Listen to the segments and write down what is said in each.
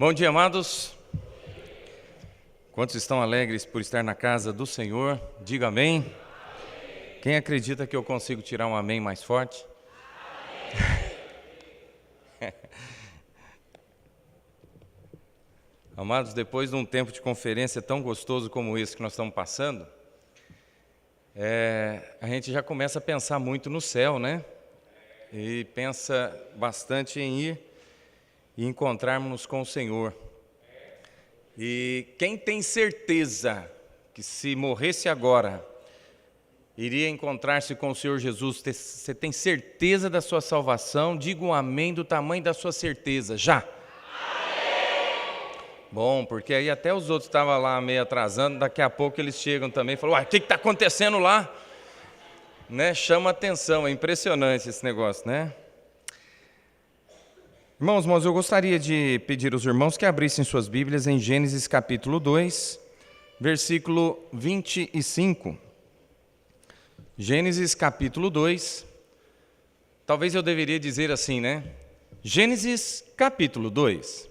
Bom dia, amados. Quantos estão alegres por estar na casa do Senhor? Diga amém. Quem acredita que eu consigo tirar um amém mais forte? Amados, depois de um tempo de conferência tão gostoso como esse que nós estamos passando, a gente já começa a pensar muito no céu, né? E pensa bastante em ir e encontrarmos com o Senhor. E quem tem certeza que se morresse agora, iria encontrar-se com o Senhor Jesus, você tem certeza da sua salvação? Diga um amém do tamanho da sua certeza, já. Amém. Bom, porque aí até os outros estavam lá meio atrasando, daqui a pouco eles chegam também e falam, uai, o que está acontecendo lá? Né? Chama atenção, é impressionante esse negócio, né? Irmãos, eu gostaria de pedir aos irmãos que abrissem suas Bíblias em Gênesis capítulo 2, versículo 25. Gênesis capítulo 2, talvez eu deveria dizer assim, né? Gênesis capítulo 2.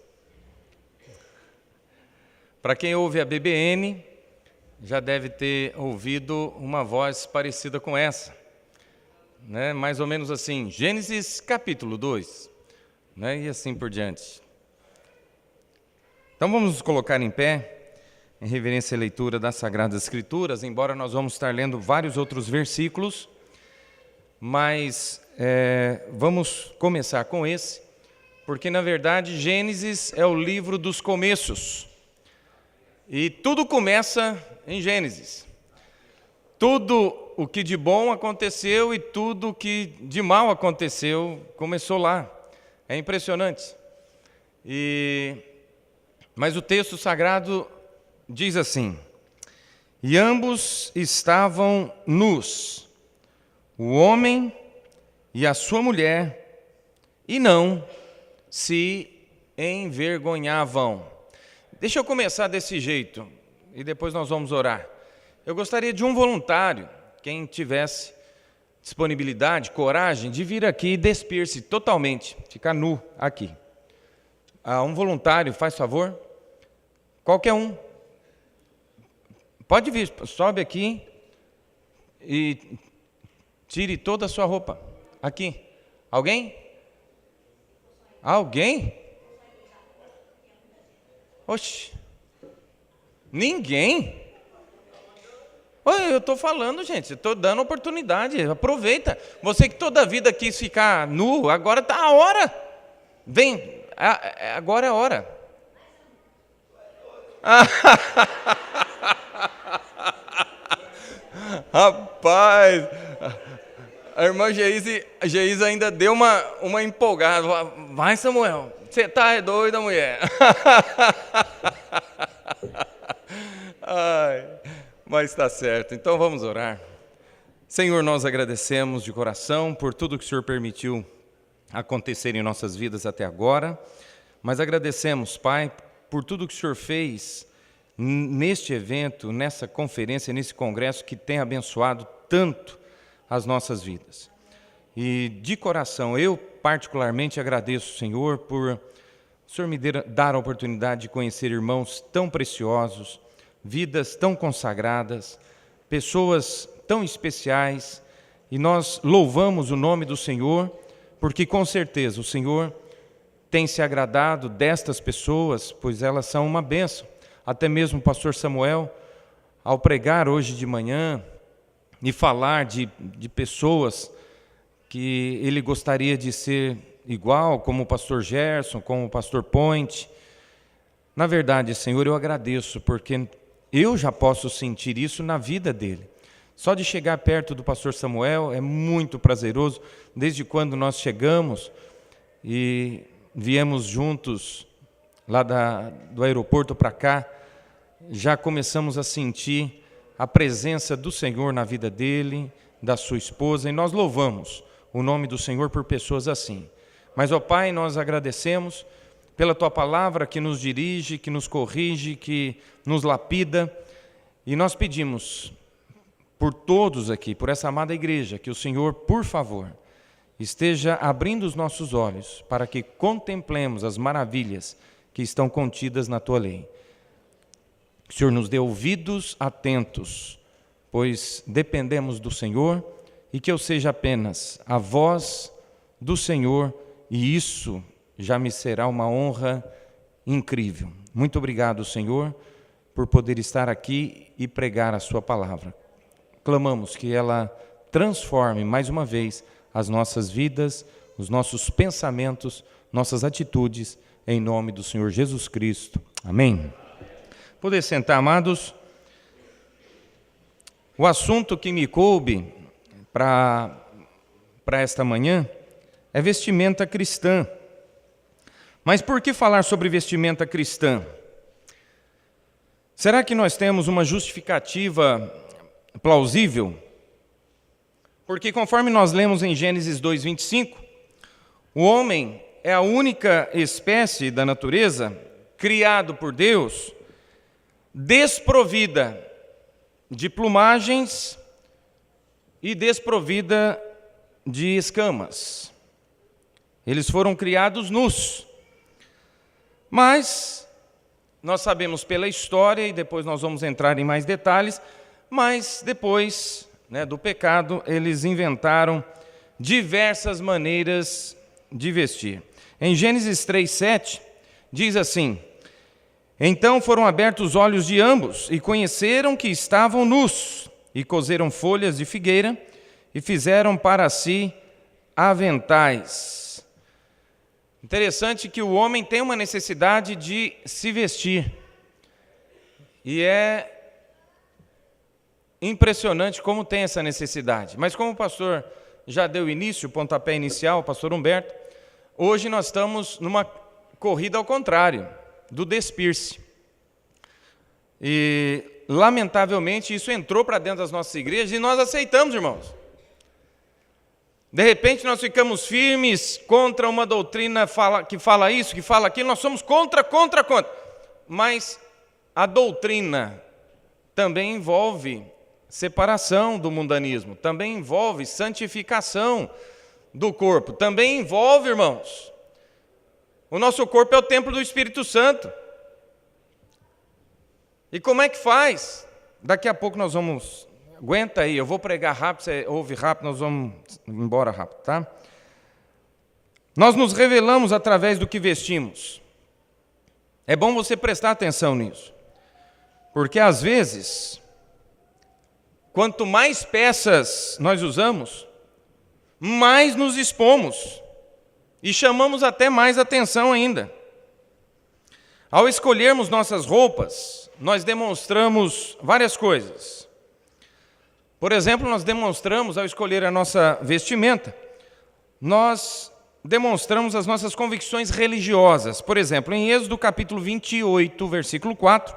Para quem ouve a BBN, já deve ter ouvido uma voz parecida com essa, né? Mais ou menos assim, Gênesis capítulo 2. Né? E assim por diante. Então vamos nos colocar em pé, em reverência à leitura das Sagradas Escrituras, embora nós vamos estar lendo vários outros versículos, mas vamos começar com esse, porque na verdade Gênesis é o livro dos começos, e tudo começa em Gênesis. Tudo o que de bom aconteceu e tudo o que de mal aconteceu começou lá. É impressionante. Mas o texto sagrado diz assim: e ambos estavam nus, o homem e a sua mulher, e não se envergonhavam. Deixa eu começar desse jeito, e depois nós vamos orar. Eu gostaria de um voluntário, quem tivesse disponibilidade, coragem, de vir aqui e despir-se totalmente, ficar nu aqui. Um voluntário, faz favor? Qualquer um. Pode vir, sobe aqui e tire toda a sua roupa. Aqui. Alguém? Alguém? Oxe. Ninguém? Eu estou falando, gente, estou dando oportunidade, aproveita. Você que toda a vida quis ficar nu, agora está a hora. Vem, agora é a hora. Rapaz, a irmã Geise ainda deu uma empolgada. Vai, Samuel, você está doida, mulher. Ai. Mas está certo, então vamos orar. Senhor, nós agradecemos de coração por tudo que o Senhor permitiu acontecer em nossas vidas até agora, mas agradecemos, Pai, por tudo que o Senhor fez neste evento, nessa conferência, nesse congresso que tem abençoado tanto as nossas vidas. E de coração, eu particularmente agradeço, Senhor, por o Senhor me dar a oportunidade de conhecer irmãos tão preciosos, vidas tão consagradas, pessoas tão especiais, e nós louvamos o nome do Senhor, porque com certeza o Senhor tem se agradado destas pessoas, pois elas são uma bênção. Até mesmo o pastor Samuel, ao pregar hoje de manhã e falar de pessoas que ele gostaria de ser igual, como o pastor Gerson, como o pastor Point. Na verdade, Senhor, eu agradeço, porque eu já posso sentir isso na vida dele. Só de chegar perto do pastor Samuel é muito prazeroso. Desde quando nós chegamos e viemos juntos lá do aeroporto para cá, já começamos a sentir a presença do Senhor na vida dele, da sua esposa, e nós louvamos o nome do Senhor por pessoas assim. Mas, ó Pai, nós agradecemos pela Tua palavra que nos dirige, que nos corrige, que nos lapida. E nós pedimos por todos aqui, por essa amada igreja, que o Senhor, por favor, esteja abrindo os nossos olhos para que contemplemos as maravilhas que estão contidas na tua lei. Que o Senhor nos dê ouvidos atentos, pois dependemos do Senhor, e que eu seja apenas a voz do Senhor, e isso já me será uma honra incrível. Muito obrigado, Senhor, por poder estar aqui e pregar a sua palavra. Clamamos que ela transforme mais uma vez as nossas vidas, os nossos pensamentos, nossas atitudes, em nome do Senhor Jesus Cristo. Amém. Poder sentar, amados. O assunto que me coube para esta manhã é vestimenta cristã. Mas por que falar sobre vestimenta cristã? Será que nós temos uma justificativa plausível? Porque conforme nós lemos em Gênesis 2:25, o homem é a única espécie da natureza criado por Deus, desprovida de plumagens e desprovida de escamas. Eles foram criados nus. Mas nós sabemos pela história, e depois nós vamos entrar em mais detalhes, mas depois, do pecado, eles inventaram diversas maneiras de vestir. Em Gênesis 3:7, diz assim: então foram abertos os olhos de ambos, e conheceram que estavam nus, e coseram folhas de figueira, e fizeram para si aventais. Interessante que o homem tem uma necessidade de se vestir. E é impressionante como tem essa necessidade. Mas como o pastor já deu início, o pontapé inicial, o pastor Humberto, hoje nós estamos numa corrida ao contrário, do despir-se. E, lamentavelmente, isso entrou para dentro das nossas igrejas e nós aceitamos, irmãos. De repente nós ficamos firmes contra uma doutrina que fala isso, que fala aquilo, nós somos contra. Mas a doutrina também envolve separação do mundanismo, também envolve santificação do corpo, também envolve, irmãos, o nosso corpo é o templo do Espírito Santo. E como é que faz? Daqui a pouco nós vamos... Aguenta aí, eu vou pregar rápido, você ouve rápido, nós vamos embora rápido, tá? Nós nos revelamos através do que vestimos. É bom você prestar atenção nisso. Porque às vezes, quanto mais peças nós usamos, mais nos expomos. E chamamos até mais atenção ainda. Ao escolhermos nossas roupas, nós demonstramos várias coisas. Por exemplo, nós demonstramos, ao escolher a nossa vestimenta, nós demonstramos as nossas convicções religiosas. Por exemplo, em Êxodo capítulo 28, versículo 4,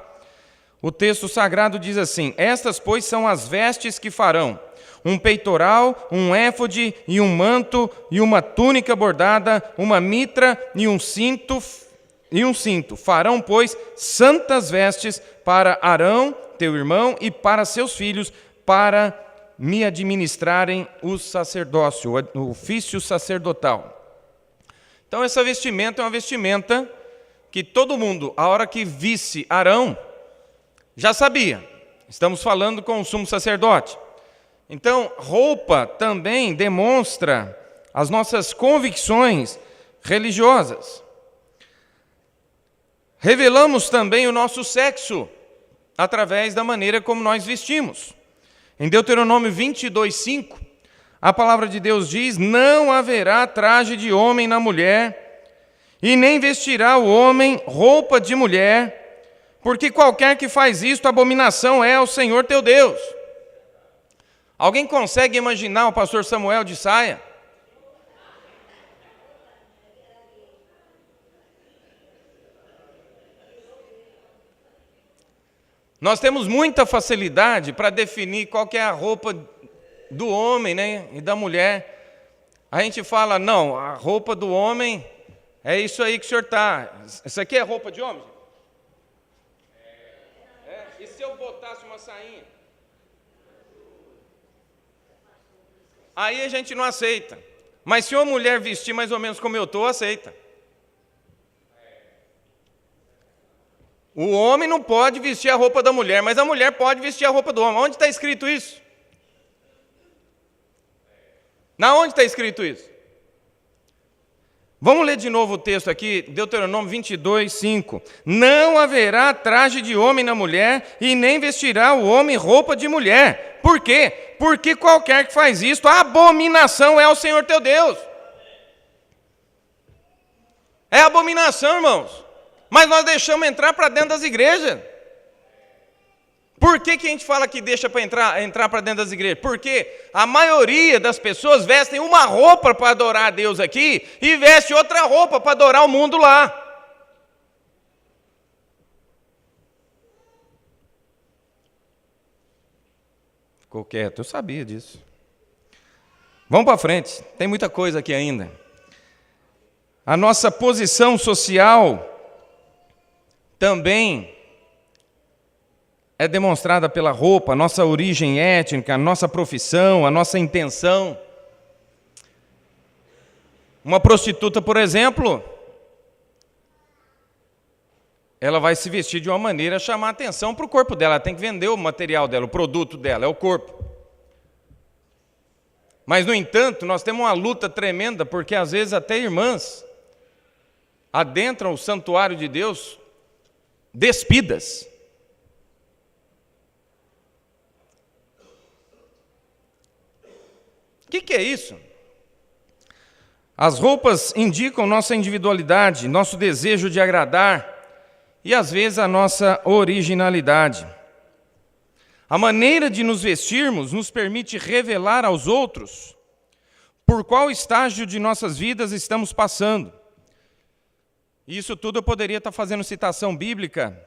o texto sagrado diz assim: estas, pois, são as vestes que farão: um peitoral, um éfode e um manto, e uma túnica bordada, uma mitra e um cinto. Farão, pois, santas vestes para Arão, teu irmão, e para seus filhos, para me administrarem o sacerdócio, o ofício sacerdotal. Então essa vestimenta é uma vestimenta que todo mundo, a hora que visse Arão, já sabia. Estamos falando com o sumo sacerdote. Então, roupa também demonstra as nossas convicções religiosas. Revelamos também o nosso sexo através da maneira como nós vestimos. Em Deuteronômio 22:5, a palavra de Deus diz: não haverá traje de homem na mulher, e nem vestirá o homem roupa de mulher, porque qualquer que faz isto, abominação é ao Senhor teu Deus. Alguém consegue imaginar o pastor Samuel de saia? Nós temos muita facilidade para definir qual que é a roupa do homem, e da mulher. A gente fala, não, a roupa do homem é isso aí que o senhor está. Isso aqui é roupa de homem? E se eu botasse uma sainha? Aí a gente não aceita. Mas se uma mulher vestir mais ou menos como eu estou, aceita. O homem não pode vestir a roupa da mulher, mas a mulher pode vestir a roupa do homem. Onde está escrito isso? Onde está escrito isso? Vamos ler de novo o texto aqui, Deuteronômio 22, 5. Não haverá traje de homem na mulher, e nem vestirá o homem roupa de mulher. Por quê? Porque qualquer que faz isto, a abominação é ao Senhor teu Deus. É abominação, irmãos. Mas nós deixamos entrar para dentro das igrejas. Por que a gente fala que deixa para entrar para dentro das igrejas? Porque a maioria das pessoas vestem uma roupa para adorar a Deus aqui e veste outra roupa para adorar o mundo lá. Ficou quieto, eu sabia disso. Vamos para frente, tem muita coisa aqui ainda. A nossa posição social também é demonstrada pela roupa, a nossa origem étnica, a nossa profissão, a nossa intenção. Uma prostituta, por exemplo, ela vai se vestir de uma maneira a chamar a atenção para o corpo dela. Ela tem que vender o material dela, o produto dela, é o corpo. Mas, no entanto, nós temos uma luta tremenda, porque às vezes até irmãs adentram o santuário de Deus despidas. O que é isso? As roupas indicam nossa individualidade, nosso desejo de agradar e, às vezes, a nossa originalidade. A maneira de nos vestirmos nos permite revelar aos outros por qual estágio de nossas vidas estamos passando. Isso tudo eu poderia estar fazendo citação bíblica,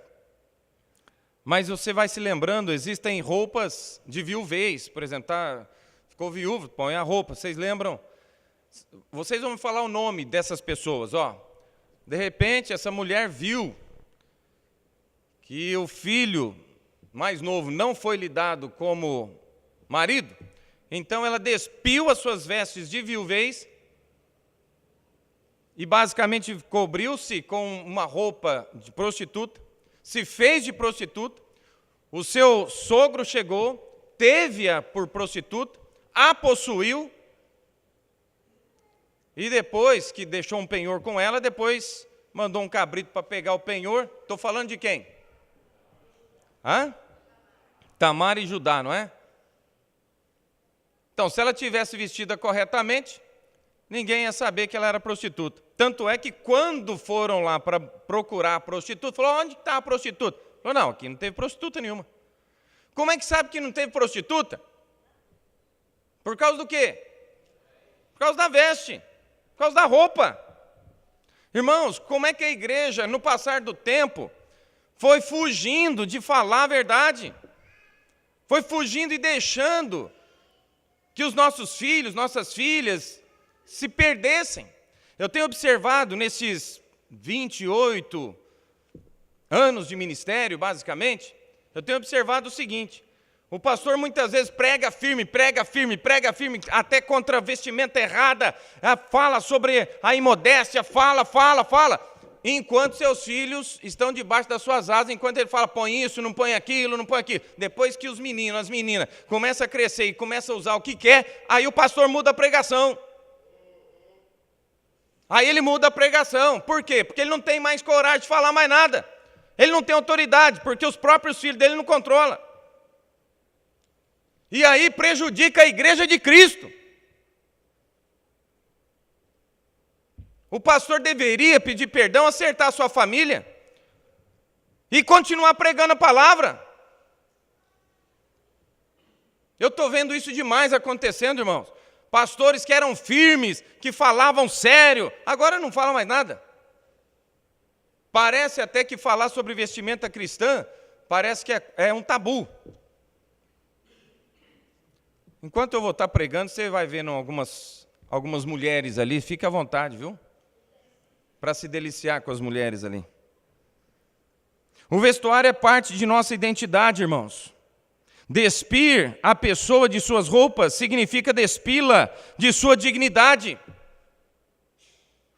mas você vai se lembrando, existem roupas de viuvez, por exemplo, ficou viúvo, põe a roupa, vocês lembram? Vocês vão me falar o nome dessas pessoas, ó. De repente, essa mulher viu que o filho mais novo não foi lhe dado como marido, então ela despiu as suas vestes de viuvez e basicamente cobriu-se com uma roupa de prostituta, se fez de prostituta, o seu sogro chegou, teve-a por prostituta, a possuiu, e depois que deixou um penhor com ela, depois mandou um cabrito para pegar o penhor. Estou falando de quem? Tamar e Judá, não é? Então, se ela tivesse vestida corretamente, ninguém ia saber que ela era prostituta. Tanto é que quando foram lá para procurar a prostituta, falou, onde está a prostituta? Falou, não, aqui não teve prostituta nenhuma. Como é que sabe que não teve prostituta? Por causa do quê? Por causa da veste, por causa da roupa. Irmãos, como é que a igreja, no passar do tempo, foi fugindo de falar a verdade? Foi fugindo e deixando que os nossos filhos, nossas filhas, se perdessem. Eu tenho observado nesses 28 anos de ministério, basicamente, eu tenho observado o seguinte: o pastor muitas vezes prega firme, até contra a vestimenta errada, fala sobre a imodéstia, fala, enquanto seus filhos estão debaixo das suas asas, enquanto ele fala, põe isso, não põe aquilo, não põe aquilo. Depois que os meninos, as meninas, começam a crescer e começam a usar o que quer, aí o pastor muda a pregação. Aí ele muda a pregação. Por quê? Porque ele não tem mais coragem de falar mais nada. Ele não tem autoridade, porque os próprios filhos dele não controlam. E aí prejudica a igreja de Cristo. O pastor deveria pedir perdão, acertar a sua família e continuar pregando a palavra. Eu estou vendo isso demais acontecendo, irmãos. Pastores que eram firmes, que falavam sério, agora não falam mais nada. Parece até que falar sobre vestimenta cristã, parece que é um tabu. Enquanto eu vou estar pregando, você vai vendo algumas mulheres ali, fique à vontade, viu? Para se deliciar com as mulheres ali. O vestuário é parte de nossa identidade, irmãos. Despir a pessoa de suas roupas significa despi-la de sua dignidade.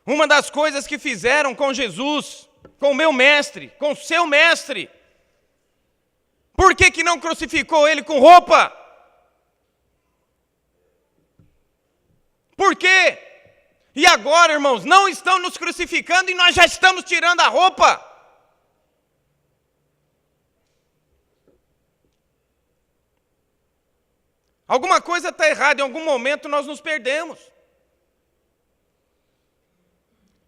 Uma das coisas que fizeram com Jesus com o meu mestre, com o seu mestre. Por que não crucificou ele com roupa? Por quê? E agora, irmãos, não estão nos crucificando e nós já estamos tirando a roupa. Alguma coisa está errada, em algum momento nós nos perdemos.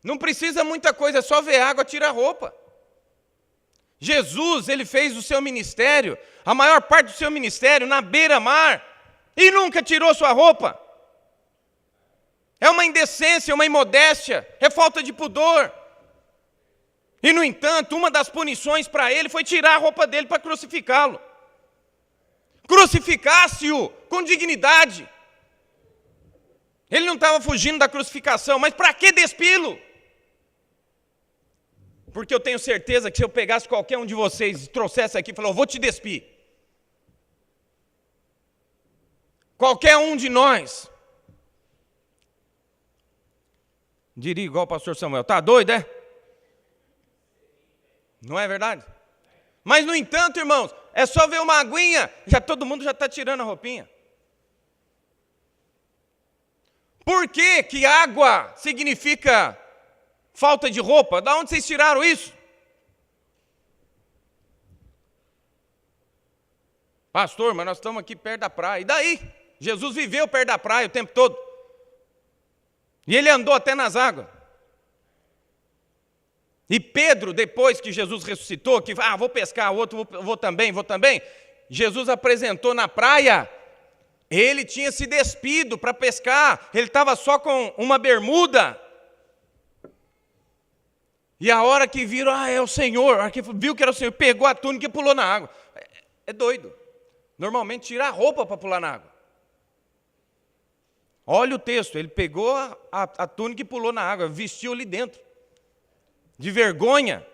Não precisa muita coisa, é só ver água, tira a roupa. Jesus, ele fez o seu ministério, a maior parte do seu ministério na beira-mar, e nunca tirou sua roupa. É uma indecência, uma imodéstia, é falta de pudor. E, no entanto, uma das punições para ele foi tirar a roupa dele para crucificá-lo. Crucificasse-o com dignidade. Ele não estava fugindo da crucificação, mas para que despi-lo? Porque eu tenho certeza que se eu pegasse qualquer um de vocês e trouxesse aqui e falasse, eu vou te despir. Qualquer um de nós diria igual o pastor Samuel, tá doido, é? Não é verdade? Mas, no entanto, irmãos, é só ver uma aguinha, todo mundo já está tirando a roupinha. Por que água significa falta de roupa? Da onde vocês tiraram isso? Pastor, mas nós estamos aqui perto da praia. E daí? Jesus viveu perto da praia o tempo todo. E ele andou até nas águas. E Pedro, depois que Jesus ressuscitou, que vou pescar, outro vou também. Jesus apresentou na praia, ele tinha se despido para pescar, ele estava só com uma bermuda. E a hora que viram, é o Senhor, a hora que viu que era o Senhor, pegou a túnica e pulou na água. É doido. Normalmente tira a roupa para pular na água. Olha o texto, ele pegou a túnica e pulou na água, vestiu ali dentro. De vergonha,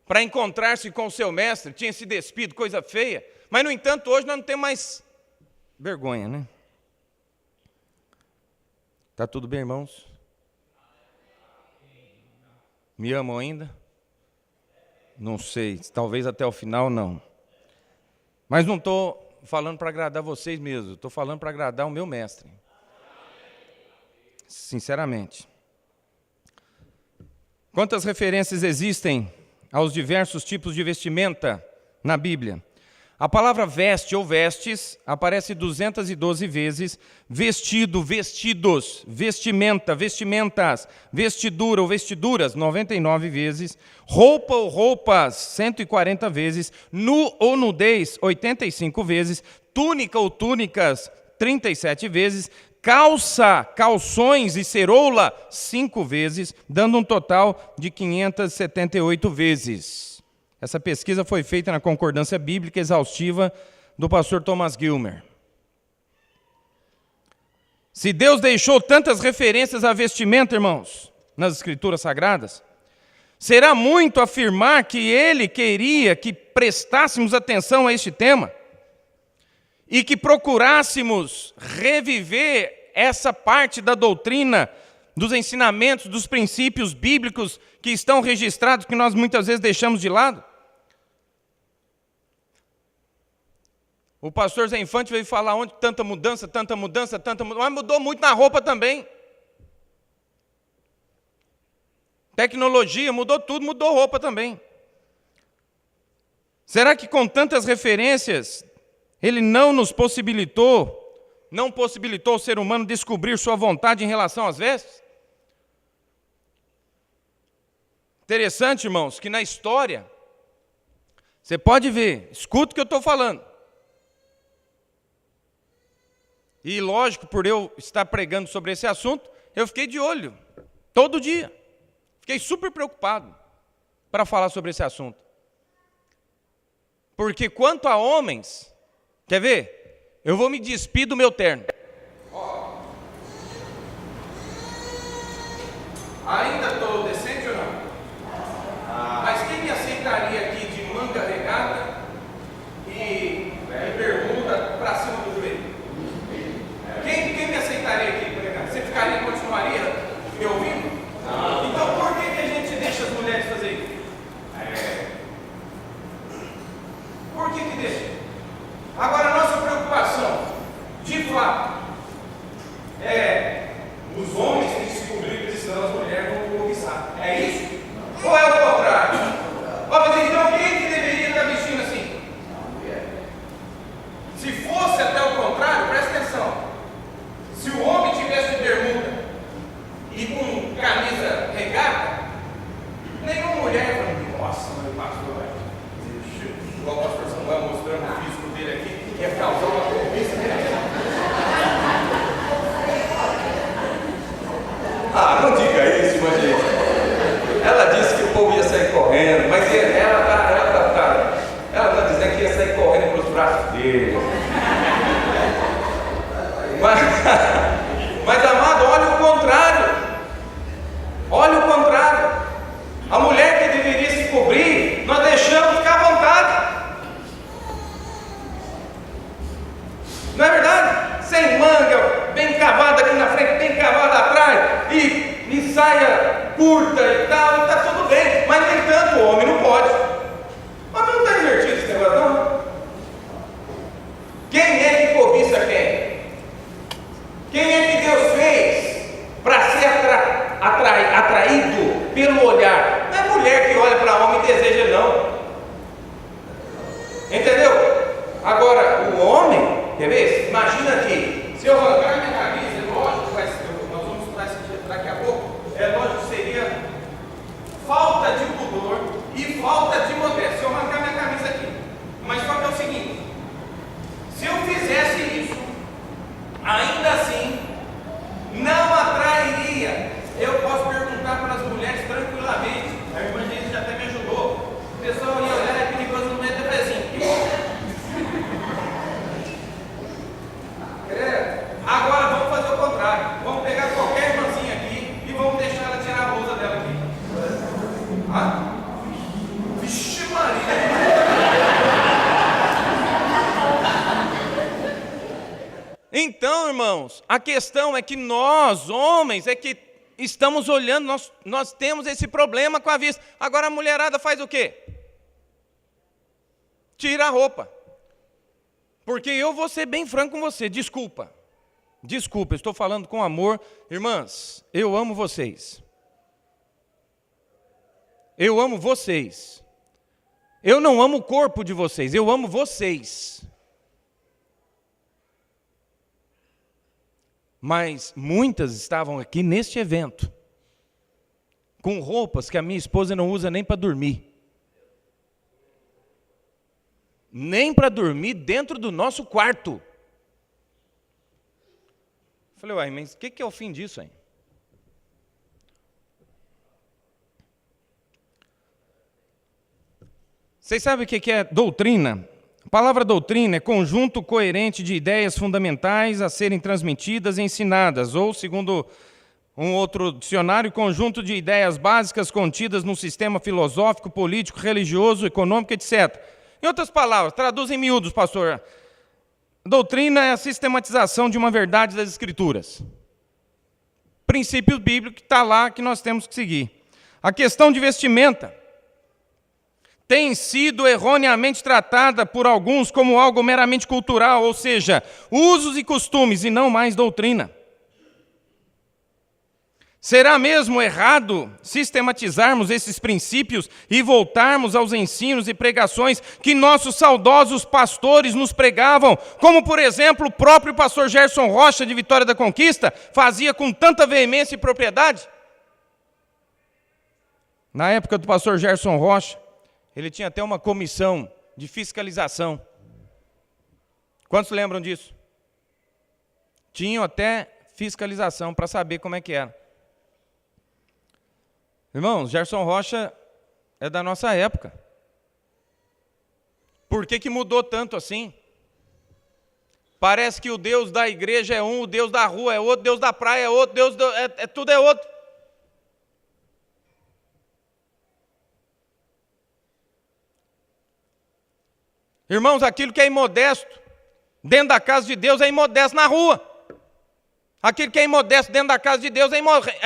para encontrar-se com o seu mestre, tinha se despido, coisa feia. Mas, no entanto, hoje nós não temos mais vergonha, né? Tá tudo bem, irmãos? Me amam ainda? Não sei, talvez até o final não. Mas não estou falando para agradar vocês mesmos, estou falando para agradar o meu mestre. Sinceramente. Quantas referências existem aos diversos tipos de vestimenta na Bíblia? A palavra veste ou vestes aparece 212 vezes, vestido, vestidos, vestimenta, vestimentas, vestidura ou vestiduras, 99 vezes, roupa ou roupas, 140 vezes, nu ou nudez, 85 vezes, túnica ou túnicas, 37 vezes, calça, calções e ceroula, 5 vezes, dando um total de 578 vezes. Essa pesquisa foi feita na Concordância Bíblica Exaustiva do pastor Thomas Gilmer. Se Deus deixou tantas referências à vestimenta, irmãos, nas Escrituras Sagradas, será muito afirmar que Ele queria que prestássemos atenção a este tema e que procurássemos reviver essa parte da doutrina, dos ensinamentos, dos princípios bíblicos que estão registrados, que nós muitas vezes deixamos de lado. O pastor Zé Infante veio falar onde tanta mudança, mas mudou muito na roupa também. Tecnologia, mudou tudo, mudou roupa também. Será que com tantas referências, ele não possibilitou o ser humano descobrir sua vontade em relação às vestes? Interessante, irmãos, que na história, você pode ver, escuta o que eu estou falando. E lógico, por eu estar pregando sobre esse assunto, eu fiquei de olho, todo dia. Fiquei super preocupado para falar sobre esse assunto. Porque quanto a homens, quer ver? Eu vou me despir do meu terno. Ainda estou decente ou não? Mas quem me aceitaria aqui de manga regata e bermuda para cima do joelho? Quem me aceitaria aqui? Você continuaria me ouvindo? Então por que sem manga, bem cavada aqui na frente, bem cavada atrás, e saia curta e tal, e está tudo bem. Mas, no entanto, o homem não pode. Mas não está invertido esse negócio, não? Quem é que cobiça quem? Quem é que Deus fez para ser atraído pelo olhar? Não é mulher que olha para homem e deseja, não. Entendeu? Agora, o homem, quer ver? Imagina aqui, se eu arrancar minha camisa, é lógico, nós vamos estudar isso daqui a pouco, é lógico que seria falta de pudor e falta de modéstia. Se eu arrancar minha camisa aqui, mas só que é o seguinte, se eu fizesse isso, ainda assim, não atrairia. Eu posso perguntar para as mulheres tranquilamente, a irmã Geise já até me ajudou, o pessoal ia olhar, é perigoso no meio e fazer assim. Agora vamos fazer o contrário, vamos pegar qualquer irmãzinha aqui e vamos deixar ela tirar a blusa dela aqui. Ah? Vixe Maria! Então, irmãos, a questão é que nós, homens, é que estamos olhando, nós temos esse problema com a vista. Agora a mulherada faz o quê? Tira a roupa. Porque eu vou ser bem franco com você, desculpa, estou falando com amor. Irmãs, eu amo vocês. Eu amo vocês. Eu não amo o corpo de vocês, eu amo vocês. Mas muitas estavam aqui neste evento, com roupas que a minha esposa não usa nem para dormir. Nem para dormir dentro do nosso quarto. Falei, uai, mas o que é o fim disso aí? Vocês sabem o que é doutrina? A palavra doutrina é conjunto coerente de ideias fundamentais a serem transmitidas e ensinadas, ou, segundo um outro dicionário, conjunto de ideias básicas contidas num sistema filosófico, político, religioso, econômico, etc. Em outras palavras, traduz em miúdos, pastor. Doutrina é a sistematização de uma verdade das Escrituras. Princípio bíblico que está lá, que nós temos que seguir. A questão de vestimenta tem sido erroneamente tratada por alguns como algo meramente cultural, ou seja, usos e costumes, e não mais doutrina. Será mesmo errado sistematizarmos esses princípios e voltarmos aos ensinos e pregações que nossos saudosos pastores nos pregavam, como, por exemplo, o próprio pastor Gerson Rocha, de Vitória da Conquista, fazia com tanta veemência e propriedade? Na época do pastor Gerson Rocha, ele tinha até uma comissão de fiscalização. Quantos lembram disso? Tinham até fiscalização para saber como é que era. Irmãos, Gerson Rocha é da nossa época. Por que mudou tanto assim? Parece que o Deus da igreja é um, o Deus da rua é outro, o Deus da praia é outro, tudo é outro. Irmãos, aquilo que é imodesto dentro da casa de Deus é imodesto na rua. Aquilo que é imodesto dentro da casa de Deus é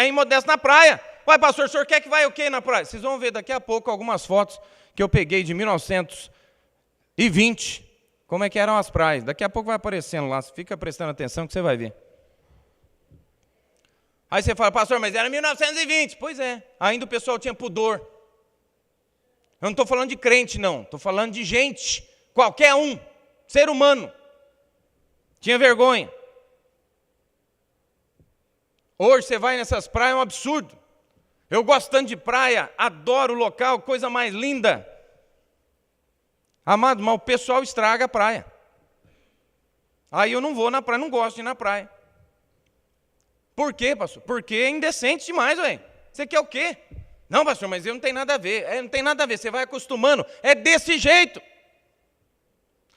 imodesto na praia. Uai, pastor, o senhor quer que vai o quê na praia? Vocês vão ver daqui a pouco algumas fotos que eu peguei de 1920. Como é que eram as praias. Daqui a pouco vai aparecendo lá. Você fica prestando atenção que você vai ver. Aí você fala, pastor, mas era 1920. Pois é, ainda o pessoal tinha pudor. Eu não estou falando de crente, não. Estou falando de gente, qualquer um, ser humano. Tinha vergonha. Hoje você vai nessas praias, é um absurdo. Eu gosto tanto de praia, adoro o local, coisa mais linda. Amado, mas o pessoal estraga a praia. Aí eu não vou na praia, não gosto de ir na praia. Por quê, pastor? Porque é indecente demais, velho. Você quer o quê? Não, pastor, mas eu não tenho nada a ver. Não tem nada a ver, você vai acostumando. É desse jeito.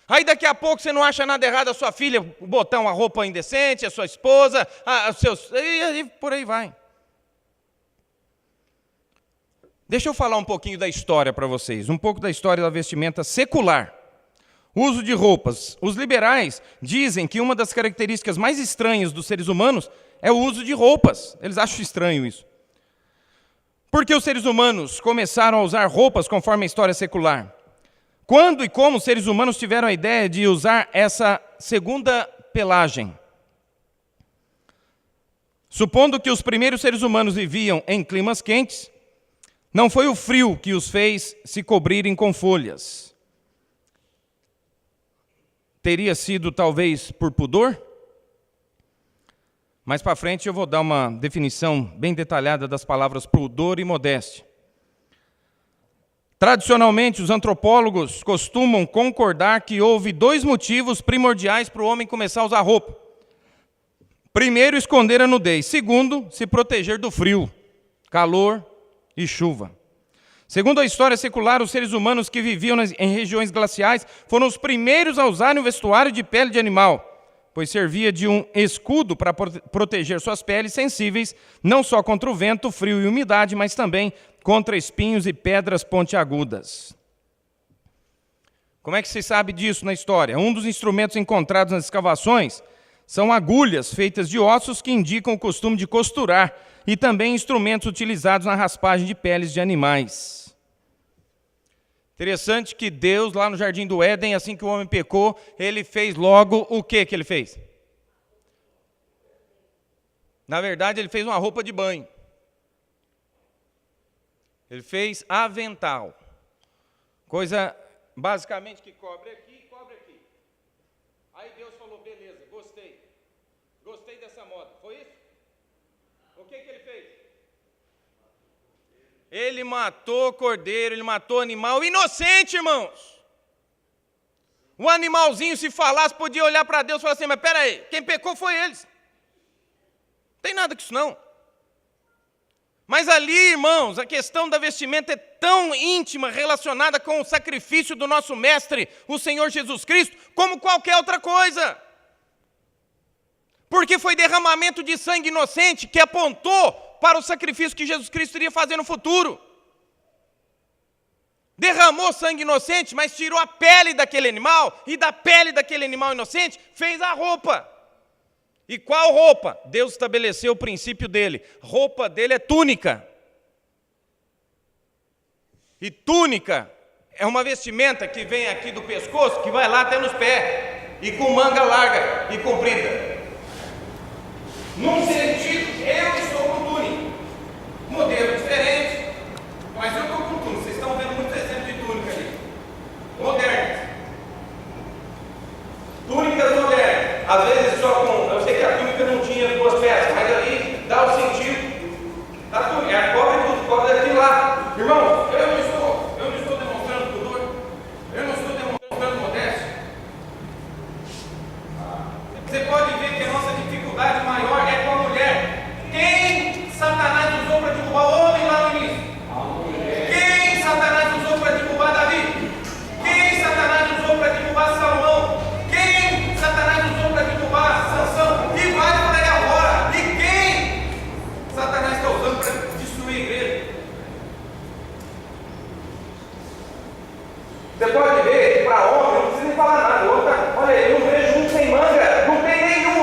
Aí daqui a pouco você não acha nada errado a sua filha botar uma roupa indecente, a sua esposa, os seus... E por aí vai. Deixa eu falar um pouquinho da história para vocês, um pouco da história da vestimenta secular. Uso de roupas. Os liberais dizem que uma das características mais estranhas dos seres humanos é o uso de roupas. Eles acham estranho isso. Porque os seres humanos começaram a usar roupas conforme a história secular? Quando e como os seres humanos tiveram a ideia de usar essa segunda pelagem? Supondo que os primeiros seres humanos viviam em climas quentes, não foi o frio que os fez se cobrirem com folhas. Teria sido talvez por pudor? Mais para frente eu vou dar uma definição bem detalhada das palavras pudor e modéstia. Tradicionalmente, os antropólogos costumam concordar que houve 2 motivos primordiais para o homem começar a usar roupa. Primeiro, esconder a nudez. Segundo, se proteger do frio, calor e chuva. Segundo a história secular, os seres humanos que viviam em regiões glaciais foram os primeiros a usarem o vestuário de pele de animal, pois servia de um escudo para proteger suas peles sensíveis, não só contra o vento, frio e umidade, mas também contra espinhos e pedras pontiagudas. Como é que se sabe disso na história? Um dos instrumentos encontrados nas escavações são agulhas feitas de ossos que indicam o costume de costurar e também instrumentos utilizados na raspagem de peles de animais. Interessante que Deus, lá no Jardim do Éden, assim que o homem pecou, ele fez logo o que ele fez? Na verdade, ele fez uma roupa de banho. Ele fez avental. Coisa, basicamente, que cobre aqui e cobre aqui. Aí Deus falou, beleza, gostei. Gostei dessa moda. Foi isso? O que ele fez? Ele matou cordeiro, ele matou animal inocente, irmãos. O animalzinho, se falasse, podia olhar para Deus e falar assim, mas peraí, quem pecou foi eles. Não tem nada com isso não. Mas ali, irmãos, a questão da vestimenta é tão íntima, relacionada com o sacrifício do nosso Mestre, o Senhor Jesus Cristo, como qualquer outra coisa. Porque foi derramamento de sangue inocente que apontou para o sacrifício que Jesus Cristo iria fazer no futuro. Derramou sangue inocente, mas tirou a pele daquele animal, e da pele daquele animal inocente fez a roupa. E qual roupa? Deus estabeleceu o princípio dele. Roupa dele é túnica. E túnica é uma vestimenta que vem aqui do pescoço, que vai lá até nos pés, e com manga larga e comprida. Num sentido, eu estou com túnica. Modelo diferente, mas eu estou com túnica. Vocês estão vendo muitos exemplos de túnica ali. Modernas. Túnicas modernas. Às vezes só com... Eu sei que a túnica não tinha 2 peças, mas ali dá o sentido da túnica. É, cobre tudo, cobre daqui lá. Irmãos, eu não estou demonstrando pudor. Eu não estou demonstrando modéstia. Você pode ver que a nossa dificuldade maior é com a mulher. Quem Satanás usou para derrubar o homem lá no início? Quem Satanás usou para derrubar Davi? Quem Satanás usou para derrubar Salomão? Quem Satanás usou para derrubar Sansão? E vai por aí agora. E quem Satanás está usando para destruir a igreja? Você pode ver que para homem não precisa nem falar nada. Olha, eu não vejo um sem manga. Não tem nenhum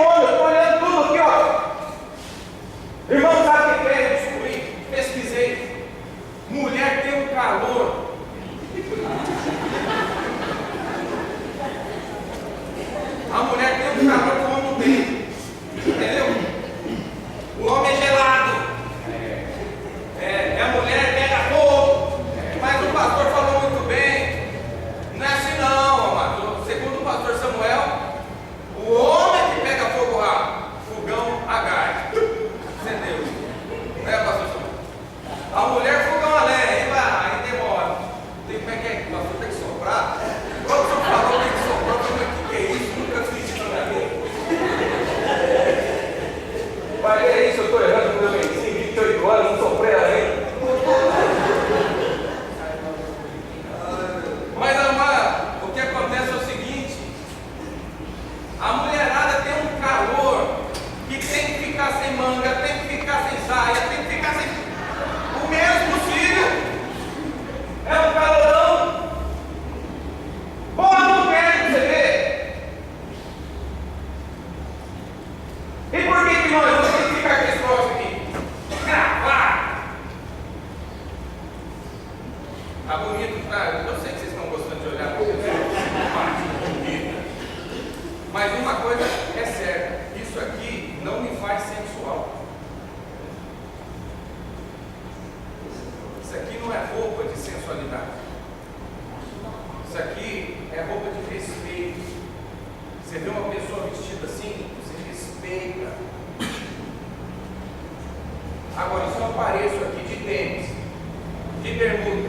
bermuda,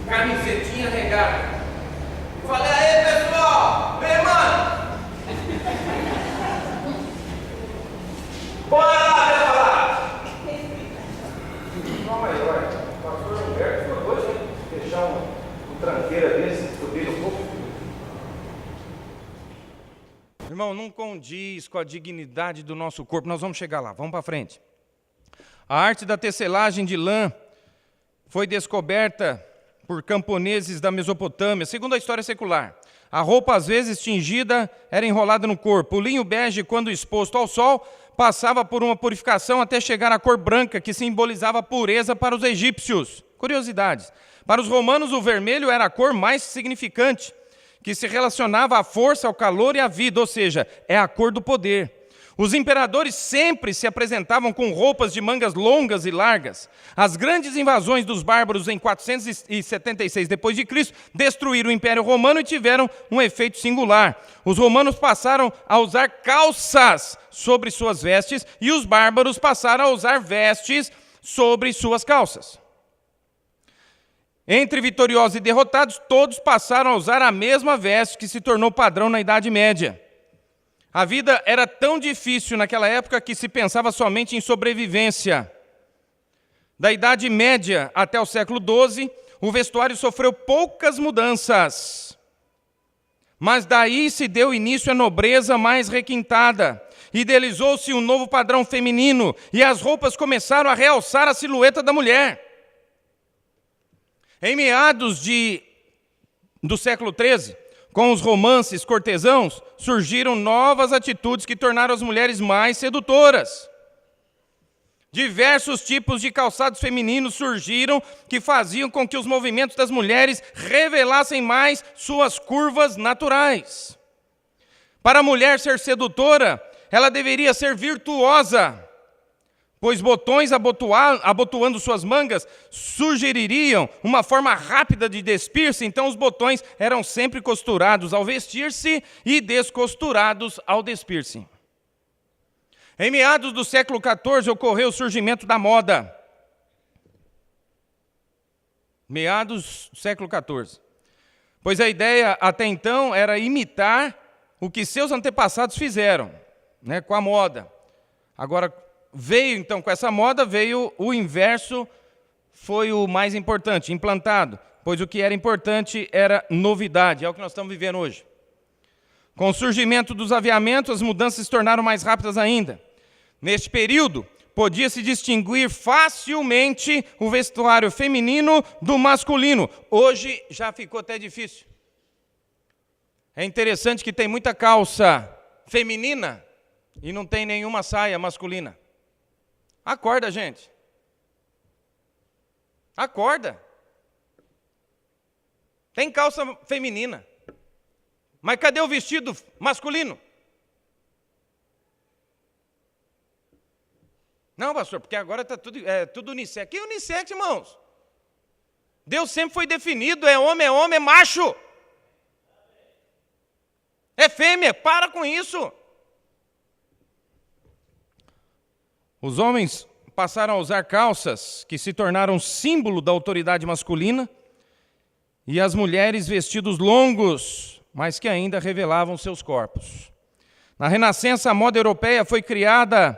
camisetinha regada. Falei, aí pessoal, vem mano! Bora lá! Calma aí, olha. O pastor Humberto foi doido, hein? Deixar um tranqueira desse subir no corpo. Irmão, não condiz com a dignidade do nosso corpo. Nós vamos chegar lá, vamos para frente. A arte da tecelagem de lã foi descoberta por camponeses da Mesopotâmia, segundo a história secular. A roupa, às vezes tingida, era enrolada no corpo. O linho bege, quando exposto ao sol, passava por uma purificação até chegar à cor branca, que simbolizava a pureza para os egípcios. Curiosidades. Para os romanos, o vermelho era a cor mais significante, que se relacionava à força, ao calor e à vida, ou seja, é a cor do poder. Os imperadores sempre se apresentavam com roupas de mangas longas e largas. As grandes invasões dos bárbaros em 476 d.C. destruíram o Império Romano e tiveram um efeito singular. Os romanos passaram a usar calças sobre suas vestes e os bárbaros passaram a usar vestes sobre suas calças. Entre vitoriosos e derrotados, todos passaram a usar a mesma veste que se tornou padrão na Idade Média. A vida era tão difícil naquela época que se pensava somente em sobrevivência. Da Idade Média até o século XII, o vestuário sofreu poucas mudanças. Mas daí se deu início à nobreza mais requintada. Idealizou-se um novo padrão feminino e as roupas começaram a realçar a silhueta da mulher. Em meados do século XIII, com os romances cortesãos, surgiram novas atitudes que tornaram as mulheres mais sedutoras. Diversos tipos de calçados femininos surgiram que faziam com que os movimentos das mulheres revelassem mais suas curvas naturais. Para a mulher ser sedutora, ela deveria ser virtuosa, pois botões abotoando suas mangas sugeririam uma forma rápida de despir-se, então os botões eram sempre costurados ao vestir-se e descosturados ao despir-se. Em meados do século XIV ocorreu o surgimento da moda. Meados do século XIV. Pois a ideia até então era imitar o que seus antepassados fizeram, né, com a moda. Agora, veio então com essa moda, veio o inverso, foi o mais importante, implantado, pois o que era importante era novidade, é o que nós estamos vivendo hoje. Com o surgimento dos aviamentos, as mudanças se tornaram mais rápidas ainda. Neste período, podia-se distinguir facilmente o vestuário feminino do masculino. Hoje já ficou até difícil. É interessante que tem muita calça feminina e não tem nenhuma saia masculina. Acorda, gente. Acorda. Tem calça feminina. Mas cadê o vestido masculino? Não, pastor, porque agora está tudo unissex. Que unissex, irmãos? Deus sempre foi definido, é homem, é macho. É fêmea, para com isso. Os homens passaram a usar calças que se tornaram símbolo da autoridade masculina e as mulheres vestidos longos, mas que ainda revelavam seus corpos. Na Renascença, a moda europeia foi criada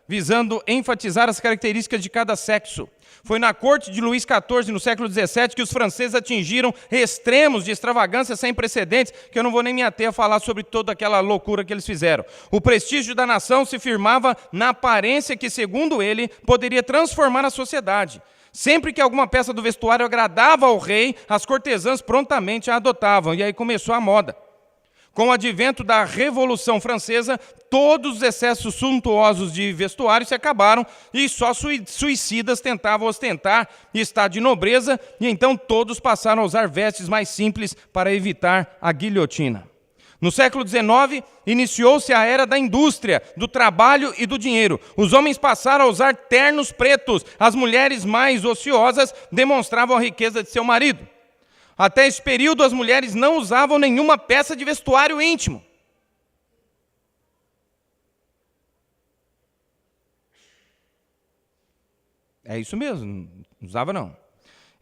visando enfatizar as características de cada sexo. Foi na corte de Luís XIV, no século XVII, que os franceses atingiram extremos de extravagância sem precedentes, que eu não vou nem me ater a falar sobre toda aquela loucura que eles fizeram. O prestígio da nação se firmava na aparência que, segundo ele, poderia transformar a sociedade. Sempre que alguma peça do vestuário agradava ao rei, as cortesãs prontamente a adotavam, e aí começou a moda. Com o advento da Revolução Francesa, todos os excessos suntuosos de vestuário se acabaram e só suicidas tentavam ostentar estado de nobreza, e então todos passaram a usar vestes mais simples para evitar a guilhotina. No século XIX, iniciou-se a era da indústria, do trabalho e do dinheiro. Os homens passaram a usar ternos pretos, as mulheres mais ociosas demonstravam a riqueza de seu marido. Até esse período, as mulheres não usavam nenhuma peça de vestuário íntimo. É isso mesmo, não usava não.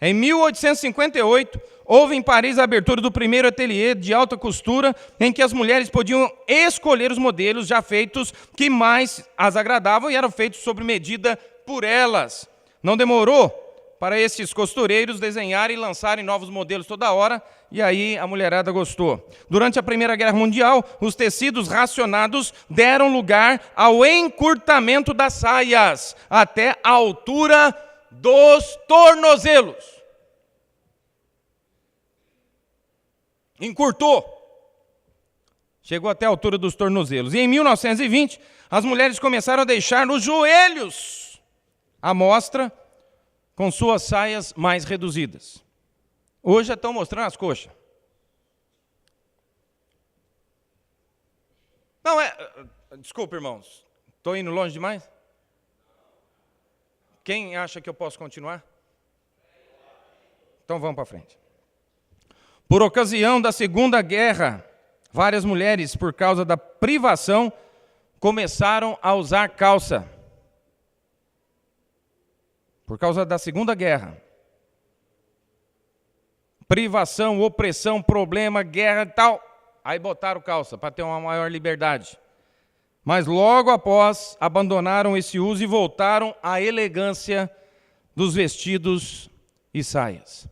Em 1858, houve em Paris a abertura do primeiro ateliê de alta costura, em que as mulheres podiam escolher os modelos já feitos que mais as agradavam e eram feitos sob medida por elas. Não demorou para esses costureiros desenharem e lançarem novos modelos toda hora, e aí a mulherada gostou. Durante a Primeira Guerra Mundial, os tecidos racionados deram lugar ao encurtamento das saias, até a altura dos tornozelos. Encurtou. Chegou até a altura dos tornozelos. E em 1920, as mulheres começaram a deixar os joelhos à mostra, com suas saias mais reduzidas. Hoje já estão mostrando as coxas. Não é... Desculpa, irmãos. Estou indo longe demais? Quem acha que eu posso continuar? Então vamos para frente. Por ocasião da Segunda Guerra, várias mulheres, por causa da privação, começaram a usar calça. Por causa da Segunda Guerra. Privação, opressão, problema, guerra e tal. Aí botaram calça para ter uma maior liberdade. Mas logo após, abandonaram esse uso e voltaram à elegância dos vestidos e saias.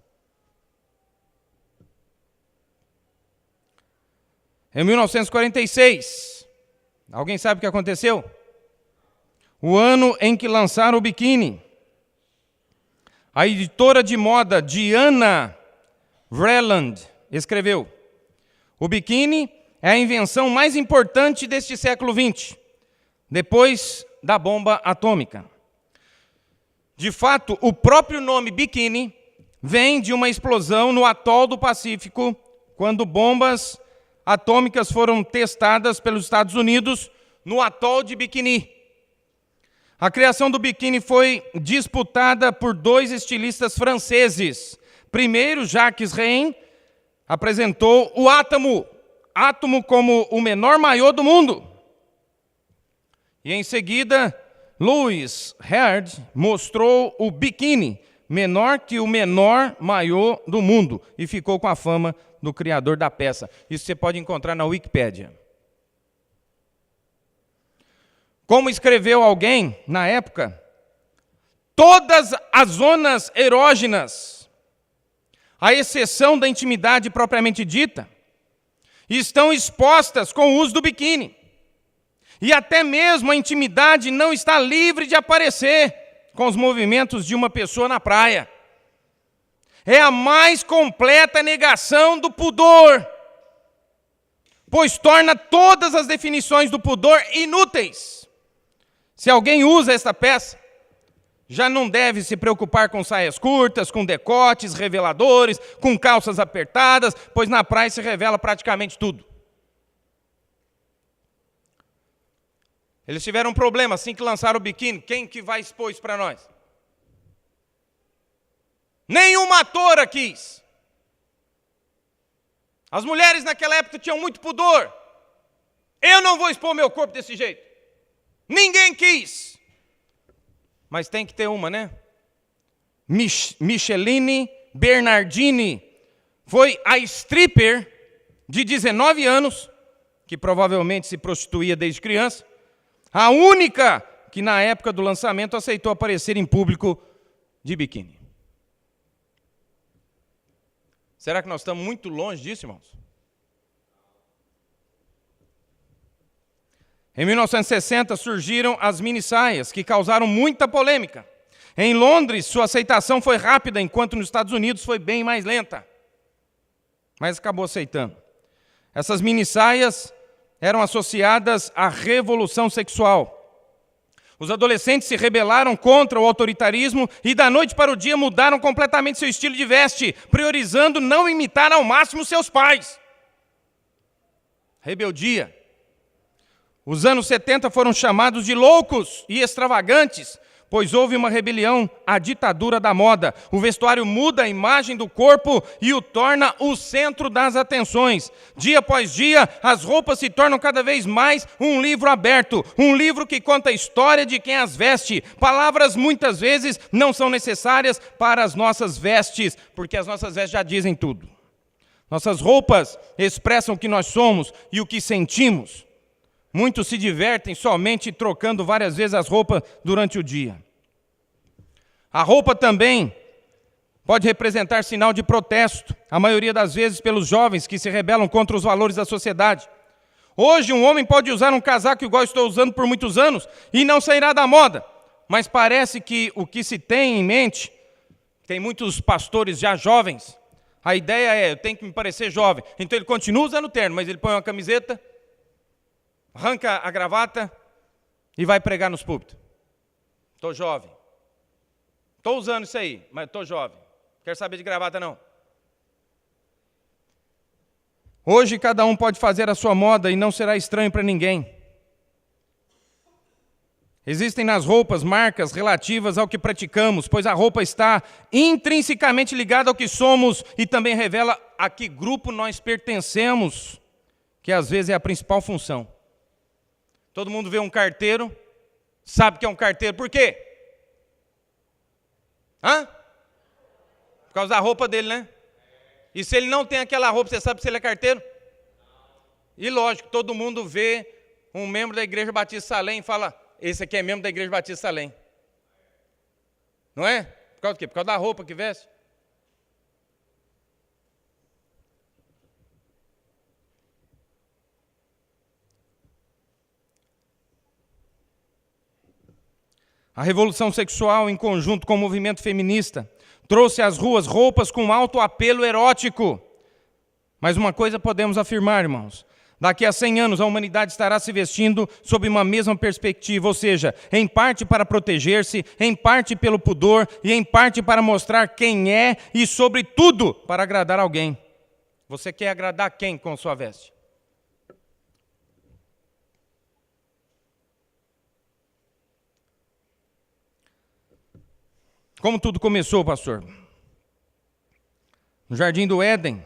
Em 1946, alguém sabe o que aconteceu? O ano em que lançaram o biquíni. A editora de moda Diana Vreeland escreveu: o biquíni é a invenção mais importante deste século XX, depois da bomba atômica. De fato, o próprio nome biquíni vem de uma explosão no atol do Pacífico, quando bombas atômicas foram testadas pelos Estados Unidos no atol de Bikini. A criação do biquíni foi disputada por dois estilistas franceses. Primeiro, Jacques Rein apresentou o átomo como o menor maiô do mundo. E em seguida, Louis Heard mostrou o biquíni, menor que o menor maiô do mundo, e ficou com a fama do criador da peça. Isso você pode encontrar na Wikipédia. Como escreveu alguém na época, todas as zonas erógenas, à exceção da intimidade propriamente dita, estão expostas com o uso do biquíni. E até mesmo a intimidade não está livre de aparecer com os movimentos de uma pessoa na praia. É a mais completa negação do pudor, pois torna todas as definições do pudor inúteis. Se alguém usa esta peça, já não deve se preocupar com saias curtas, com decotes reveladores, com calças apertadas, pois na praia se revela praticamente tudo. Eles tiveram um problema assim que lançaram o biquíni. Quem que vai expor isso para nós? Nenhuma atora quis. As mulheres naquela época tinham muito pudor. Eu não vou expor meu corpo desse jeito. Ninguém quis. Mas tem que ter uma, né? Micheline Bernardini foi a stripper de 19 anos, que provavelmente se prostituía desde criança, a única que na época do lançamento aceitou aparecer em público de biquíni. Será que nós estamos muito longe disso, irmãos? Em 1960 surgiram as mini-saias, que causaram muita polêmica. Em Londres, sua aceitação foi rápida, enquanto nos Estados Unidos foi bem mais lenta. Mas acabou aceitando. Essas mini-saias eram associadas à revolução sexual. Os adolescentes se rebelaram contra o autoritarismo e da noite para o dia mudaram completamente seu estilo de veste, priorizando não imitar ao máximo seus pais. Rebeldia. Os anos 70 foram chamados de loucos e extravagantes, pois houve uma rebelião à ditadura da moda. O vestuário muda a imagem do corpo e o torna o centro das atenções. Dia após dia, as roupas se tornam cada vez mais um livro aberto, um livro que conta a história de quem as veste. Palavras muitas vezes não são necessárias para as nossas vestes, porque as nossas vestes já dizem tudo. Nossas roupas expressam o que nós somos e o que sentimos. Muitos se divertem somente trocando várias vezes as roupas durante o dia. A roupa também pode representar sinal de protesto, a maioria das vezes pelos jovens que se rebelam contra os valores da sociedade. Hoje um homem pode usar um casaco igual estou usando por muitos anos e não sairá da moda. Mas parece que o que se tem em mente, tem muitos pastores já jovens, a ideia é, eu tenho que me parecer jovem. Então ele continua usando terno, mas ele põe uma camiseta, arranca a gravata e vai pregar nos púlpitos. Estou jovem. Estou usando isso aí, mas estou jovem. Quero saber de gravata não. Hoje cada um pode fazer a sua moda e não será estranho para ninguém. Existem nas roupas marcas relativas ao que praticamos, pois a roupa está intrinsecamente ligada ao que somos e também revela a que grupo nós pertencemos, que às vezes é a principal função. Todo mundo vê um carteiro, sabe que é um carteiro, por quê? Por causa da roupa dele, né? E se ele não tem aquela roupa, você sabe se ele é carteiro? E lógico, todo mundo vê um membro da Igreja Batista Salem e fala, esse aqui é membro da Igreja Batista Salem. Não é? Por causa do quê? Por causa da roupa que veste. A revolução sexual, em conjunto com o movimento feminista, trouxe às ruas roupas com alto apelo erótico. Mas uma coisa podemos afirmar, irmãos. Daqui a 100 anos, a humanidade estará se vestindo sob uma mesma perspectiva, ou seja, em parte para proteger-se, em parte pelo pudor e em parte para mostrar quem é e, sobretudo, para agradar alguém. Você quer agradar quem com sua veste? Como tudo começou, pastor? No Jardim do Éden,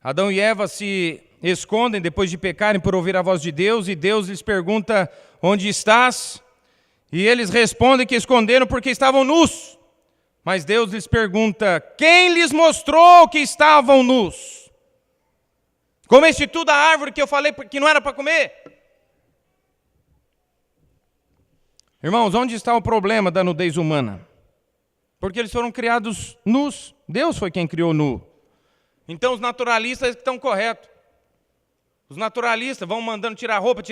Adão e Eva se escondem depois de pecarem por ouvir a voz de Deus, e Deus lhes pergunta, onde estás? E eles respondem que esconderam porque estavam nus. Mas Deus lhes pergunta, quem lhes mostrou que estavam nus? Comeste tu da árvore que eu falei que não era para comer? Irmãos, onde está o problema da nudez humana? Porque eles foram criados nus. Deus foi quem criou nu. Então os naturalistas estão corretos. Os naturalistas vão mandando tirar roupa,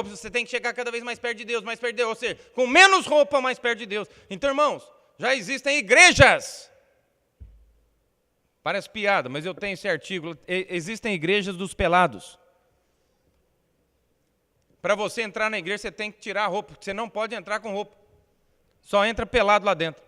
você tem que chegar cada vez mais perto de Deus, ou seja, com menos roupa, mais perto de Deus. Então, irmãos, já existem igrejas. Parece piada, mas eu tenho esse artigo. Existem igrejas dos pelados. Para você entrar na igreja, você tem que tirar a roupa, porque você não pode entrar com roupa. Só entra pelado lá dentro.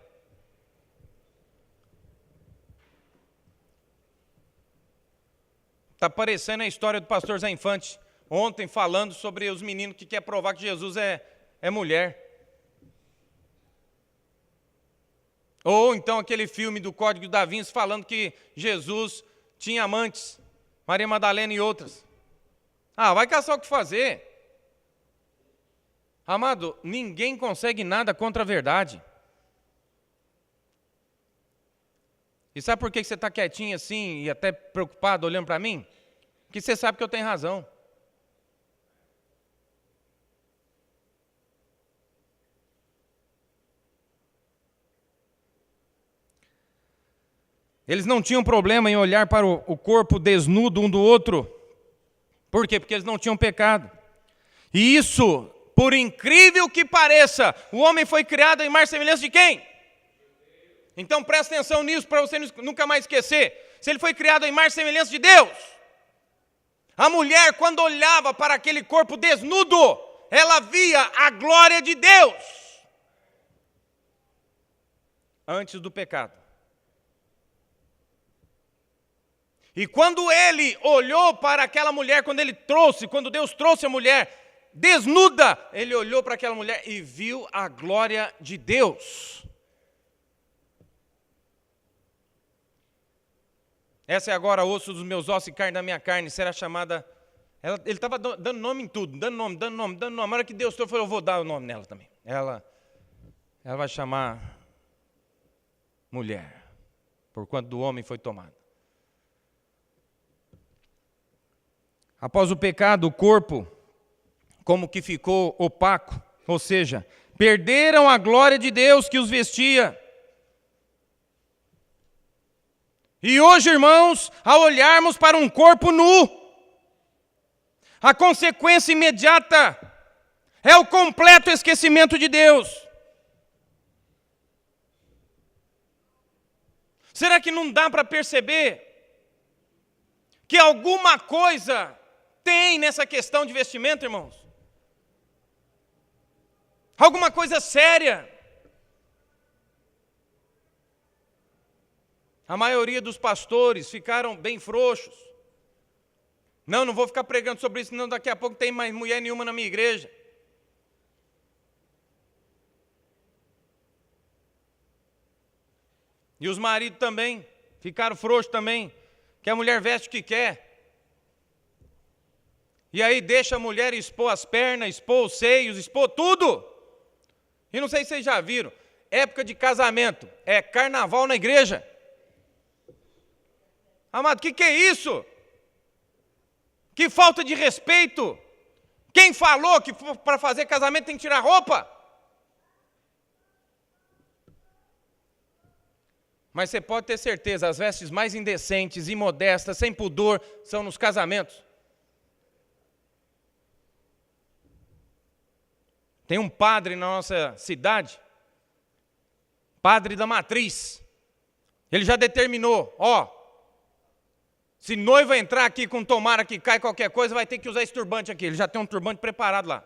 Está parecendo a história do pastor Zé Infante, ontem falando sobre os meninos que quer provar que Jesus é mulher. Ou então aquele filme do Código da Vinci falando que Jesus tinha amantes, Maria Madalena e outras. Vai caçar o que fazer. Amado, ninguém consegue nada contra a verdade. E sabe por que você está quietinho assim e até preocupado olhando para mim? Porque você sabe que eu tenho razão. Eles não tinham problema em olhar para o corpo desnudo um do outro. Por quê? Porque eles não tinham pecado. E isso, por incrível que pareça, o homem foi criado em imagem e semelhança de quem? Então presta atenção nisso para você nunca mais esquecer. Se ele foi criado em imagem e semelhança de Deus, a mulher, quando olhava para aquele corpo desnudo, ela via a glória de Deus. Antes do pecado. E quando ele olhou para aquela mulher, quando Deus trouxe a mulher, desnuda. Ele olhou para aquela mulher e viu a glória de Deus. Essa é agora osso dos meus ossos e carne da minha carne, será chamada... Ele estava dando nome em tudo, dando nome. A hora que Deus falou, eu vou dar o nome nela também. Ela vai chamar mulher, porquanto do homem foi tomada. Após o pecado, o corpo como que ficou opaco, ou seja, perderam a glória de Deus que os vestia. E hoje, irmãos, ao olharmos para um corpo nu, a consequência imediata é o completo esquecimento de Deus. Será que não dá para perceber que alguma coisa tem nessa questão de vestimento, irmãos? Alguma coisa séria. A maioria dos pastores ficaram bem frouxos. Não vou ficar pregando sobre isso, não, daqui a pouco não tem mais mulher nenhuma na minha igreja. E os maridos também, ficaram frouxos também, que a mulher veste o que quer. E aí deixa a mulher expor as pernas, expor os seios, expor tudo. E não sei se vocês já viram, época de casamento, é carnaval na igreja. Amado, o que é isso? Que falta de respeito! Quem falou que para fazer casamento tem que tirar roupa? Mas você pode ter certeza, as vestes mais indecentes, imodestas, sem pudor, são nos casamentos. Tem um padre na nossa cidade, padre da matriz. Ele já determinou, se noiva entrar aqui com tomara que cai qualquer coisa, vai ter que usar esse turbante aqui. Ele já tem um turbante preparado lá.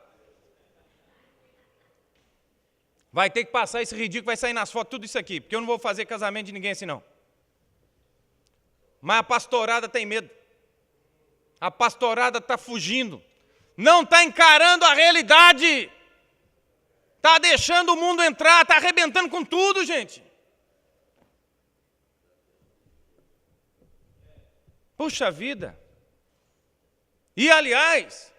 Vai ter que passar esse ridículo, vai sair nas fotos, tudo isso aqui. Porque eu não vou fazer casamento de ninguém assim, não. Mas a pastorada tem medo. A pastorada está fugindo. Não está encarando a realidade. Está deixando o mundo entrar, está arrebentando com tudo, gente. Puxa vida! E aliás,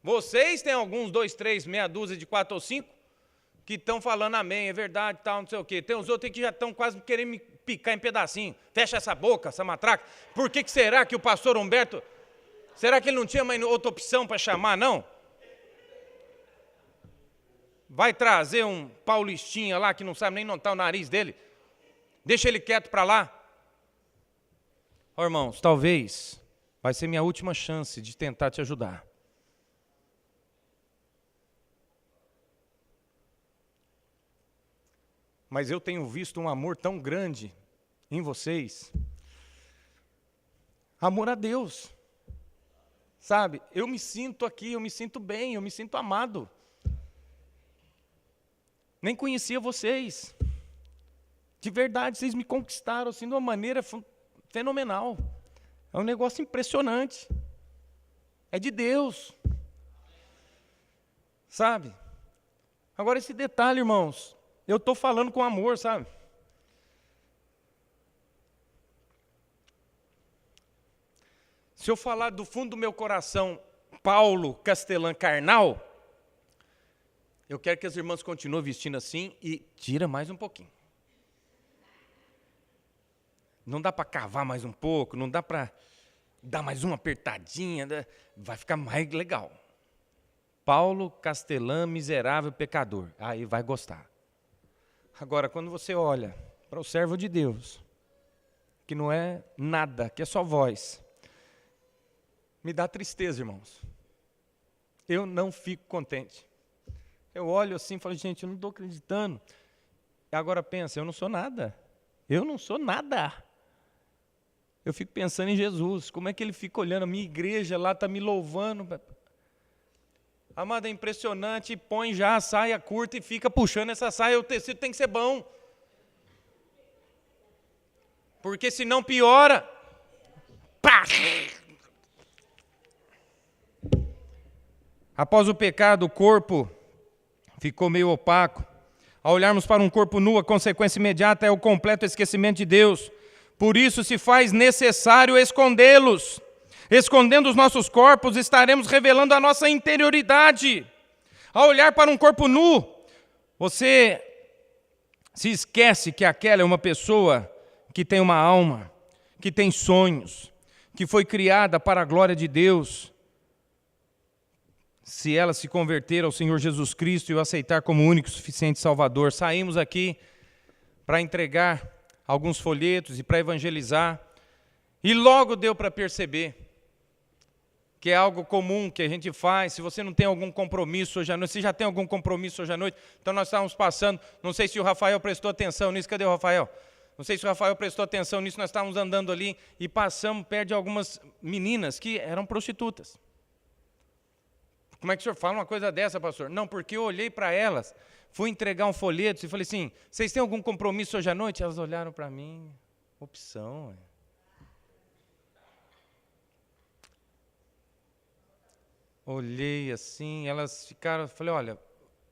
vocês têm alguns, 2, 3, meia dúzia de 4 ou 5, que estão falando amém, é verdade, tal, não sei o quê. Tem uns outros que já estão quase querendo me picar em pedacinho. Fecha essa boca, essa matraca. Por que será que o pastor Humberto, será que ele não tinha mais outra opção para chamar, não? Vai trazer um paulistinha lá que não sabe nem notar o nariz dele. Deixa ele quieto para lá. Irmãos, talvez vai ser minha última chance de tentar te ajudar. Mas eu tenho visto um amor tão grande em vocês. Amor a Deus. Sabe, eu me sinto aqui, eu me sinto bem, eu me sinto amado. Nem conhecia vocês. De verdade, vocês me conquistaram assim de uma maneira fenomenal. É um negócio impressionante. É de Deus. Sabe? Agora esse detalhe, irmãos, eu estou falando com amor, sabe? Se eu falar do fundo do meu coração, Paulo Castelã carnal, eu quero que as irmãs continuem vestindo assim e tira mais um pouquinho. Não dá para cavar mais um pouco, não dá para dar mais uma apertadinha, vai ficar mais legal. Paulo Castelã, miserável pecador, aí vai gostar. Agora, quando você olha para o servo de Deus, que não é nada, que é só voz, me dá tristeza, irmãos. Eu não fico contente. Eu olho assim e falo, gente, eu não estou acreditando. E agora pensa, eu não sou nada. Eu não sou nada. Eu fico pensando em Jesus, como é que ele fica olhando, a minha igreja lá está me louvando. Amado, é impressionante, põe já a saia curta e fica puxando essa saia, o tecido tem que ser bom. Porque senão piora. Pá! Após o pecado, o corpo ficou meio opaco. Ao olharmos para um corpo nu, a consequência imediata é o completo esquecimento de Deus. Por isso se faz necessário escondê-los. Escondendo os nossos corpos, estaremos revelando a nossa interioridade. Ao olhar para um corpo nu, você se esquece que aquela é uma pessoa que tem uma alma, que tem sonhos, que foi criada para a glória de Deus. Se ela se converter ao Senhor Jesus Cristo e o aceitar como único e suficiente Salvador. Saímos aqui para entregar alguns folhetos e para evangelizar. E logo deu para perceber que é algo comum que a gente faz. Se você não tem algum compromisso hoje à noite, se já tem algum compromisso hoje à noite, então nós estávamos passando, não sei se o Rafael prestou atenção nisso, cadê o Rafael? Não sei se o Rafael prestou atenção nisso, nós estávamos andando ali e passamos perto de algumas meninas que eram prostitutas. Como é que o senhor fala uma coisa dessa, pastor? Não, porque eu olhei para elas, fui entregar um folheto e falei assim, vocês têm algum compromisso hoje à noite? Elas olharam para mim, opção. Olhei assim, elas ficaram, falei, olha,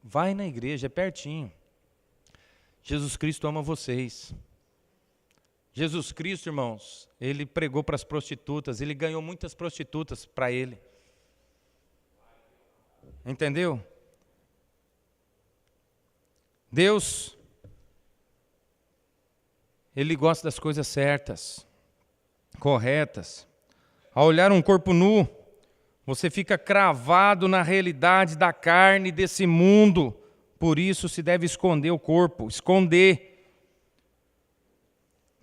vai na igreja, é pertinho. Jesus Cristo ama vocês. Jesus Cristo, irmãos, ele pregou para as prostitutas, ele ganhou muitas prostitutas para ele. Entendeu? Deus, ele gosta das coisas certas, corretas. Ao olhar um corpo nu, você fica cravado na realidade da carne desse mundo. Por isso se deve esconder o corpo, esconder.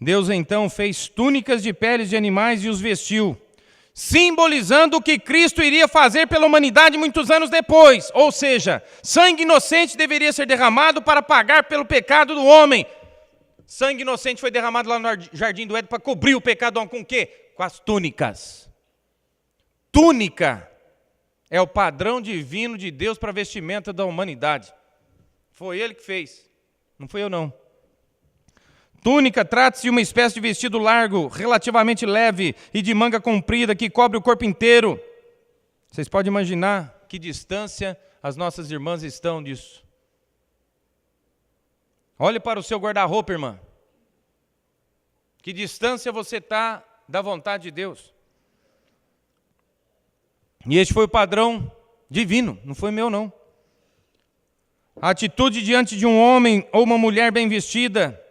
Deus então fez túnicas de peles de animais e os vestiu, simbolizando o que Cristo iria fazer pela humanidade muitos anos depois. Ou seja, sangue inocente deveria ser derramado para pagar pelo pecado do homem. Sangue inocente foi derramado lá no Jardim do Éden para cobrir o pecado do homem com o quê? Com as túnicas. Túnica é o padrão divino de Deus para a vestimenta da humanidade. Foi Ele que fez, não fui eu não. Túnica trata-se de uma espécie de vestido largo, relativamente leve e de manga comprida que cobre o corpo inteiro. Vocês podem imaginar que distância as nossas irmãs estão disso. Olhe para o seu guarda-roupa, irmã. Que distância você está da vontade de Deus. E este foi o padrão divino, não foi meu não. A atitude diante de um homem ou uma mulher bem vestida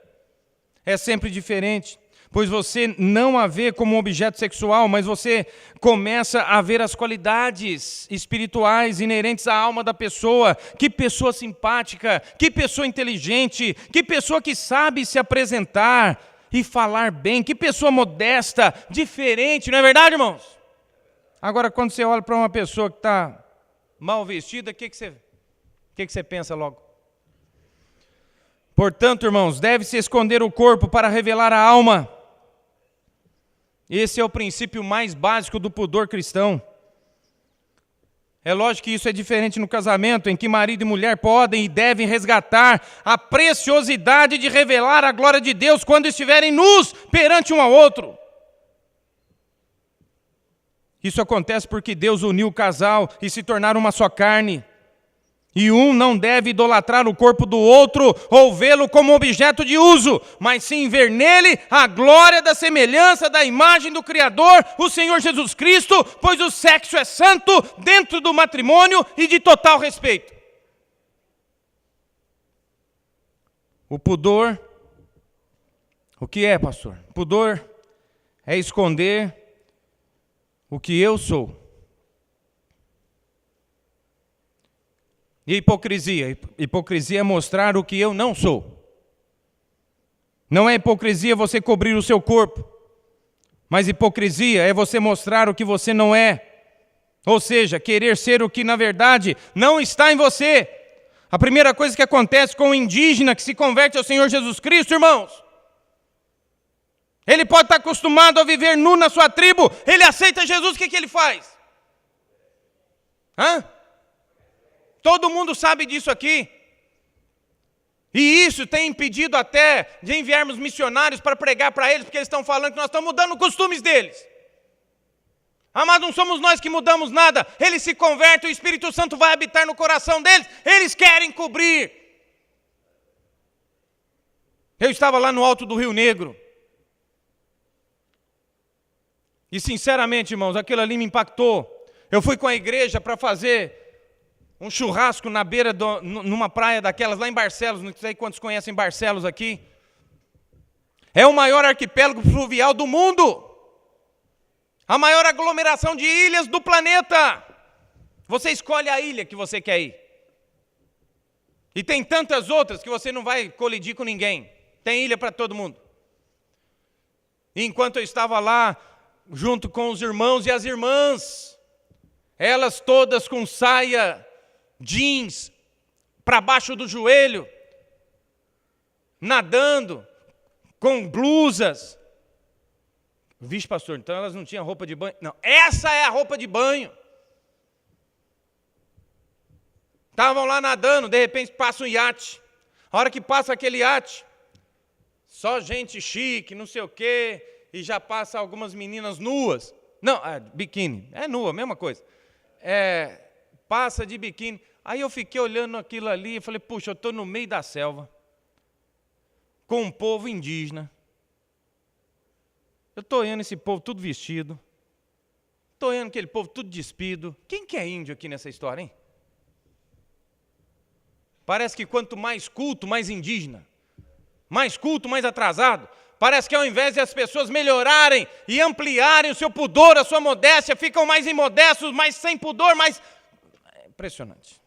é sempre diferente, pois você não a vê como um objeto sexual, mas você começa a ver as qualidades espirituais inerentes à alma da pessoa. Que pessoa simpática, que pessoa inteligente, que pessoa que sabe se apresentar e falar bem, que pessoa modesta, diferente, não é verdade, irmãos? Agora, quando você olha para uma pessoa que está mal vestida, o que você pensa logo? Portanto, irmãos, deve-se esconder o corpo para revelar a alma. Esse é o princípio mais básico do pudor cristão. É lógico que isso é diferente no casamento, em que marido e mulher podem e devem resgatar a preciosidade de revelar a glória de Deus quando estiverem nus perante um ao outro. Isso acontece porque Deus uniu o casal e se tornaram uma só carne. E um não deve idolatrar o corpo do outro ou vê-lo como objeto de uso, mas sim ver nele a glória da semelhança da imagem do Criador, o Senhor Jesus Cristo, pois o sexo é santo dentro do matrimônio e de total respeito. O pudor, o que é, pastor? Pudor é esconder o que eu sou. E hipocrisia? Hipocrisia é mostrar o que eu não sou. Não é hipocrisia você cobrir o seu corpo, mas hipocrisia é você mostrar o que você não é. Ou seja, querer ser o que na verdade não está em você. A primeira coisa que acontece com o indígena que se converte ao Senhor Jesus Cristo, irmãos, ele pode estar acostumado a viver nu na sua tribo, ele aceita Jesus, o que ele faz? Todo mundo sabe disso aqui. E isso tem impedido até de enviarmos missionários para pregar para eles, porque eles estão falando que nós estamos mudando os costumes deles. Amado, não somos nós que mudamos nada. Eles se convertem, o Espírito Santo vai habitar no coração deles. Eles querem cobrir. Eu estava lá no alto do Rio Negro. E sinceramente, irmãos, aquilo ali me impactou. Eu fui com a igreja para fazer um churrasco na beira, numa praia daquelas, lá em Barcelos. Não sei quantos conhecem Barcelos aqui. É o maior arquipélago fluvial do mundo. A maior aglomeração de ilhas do planeta. Você escolhe a ilha que você quer ir. E tem tantas outras que você não vai colidir com ninguém. Tem ilha para todo mundo. E enquanto eu estava lá, junto com os irmãos e as irmãs, elas todas com saia, jeans, para baixo do joelho, nadando, com blusas. Vixe, pastor, então elas não tinham roupa de banho? Não, essa é a roupa de banho. Estavam lá nadando, de repente passa um iate. A hora que passa aquele iate, só gente chique, não sei o quê, e já passa algumas meninas nuas. Não, biquíni, é nua, mesma coisa. Passa de biquíni. Aí eu fiquei olhando aquilo ali e falei, puxa, eu estou no meio da selva, com um povo indígena. Eu estou olhando esse povo tudo vestido. Estou olhando aquele povo tudo despido. Quem que é índio aqui nessa história, hein? Parece que quanto mais culto, mais indígena. Mais culto, mais atrasado. Parece que ao invés de as pessoas melhorarem e ampliarem o seu pudor, a sua modéstia, ficam mais imodestos, mais sem pudor, mais... É impressionante.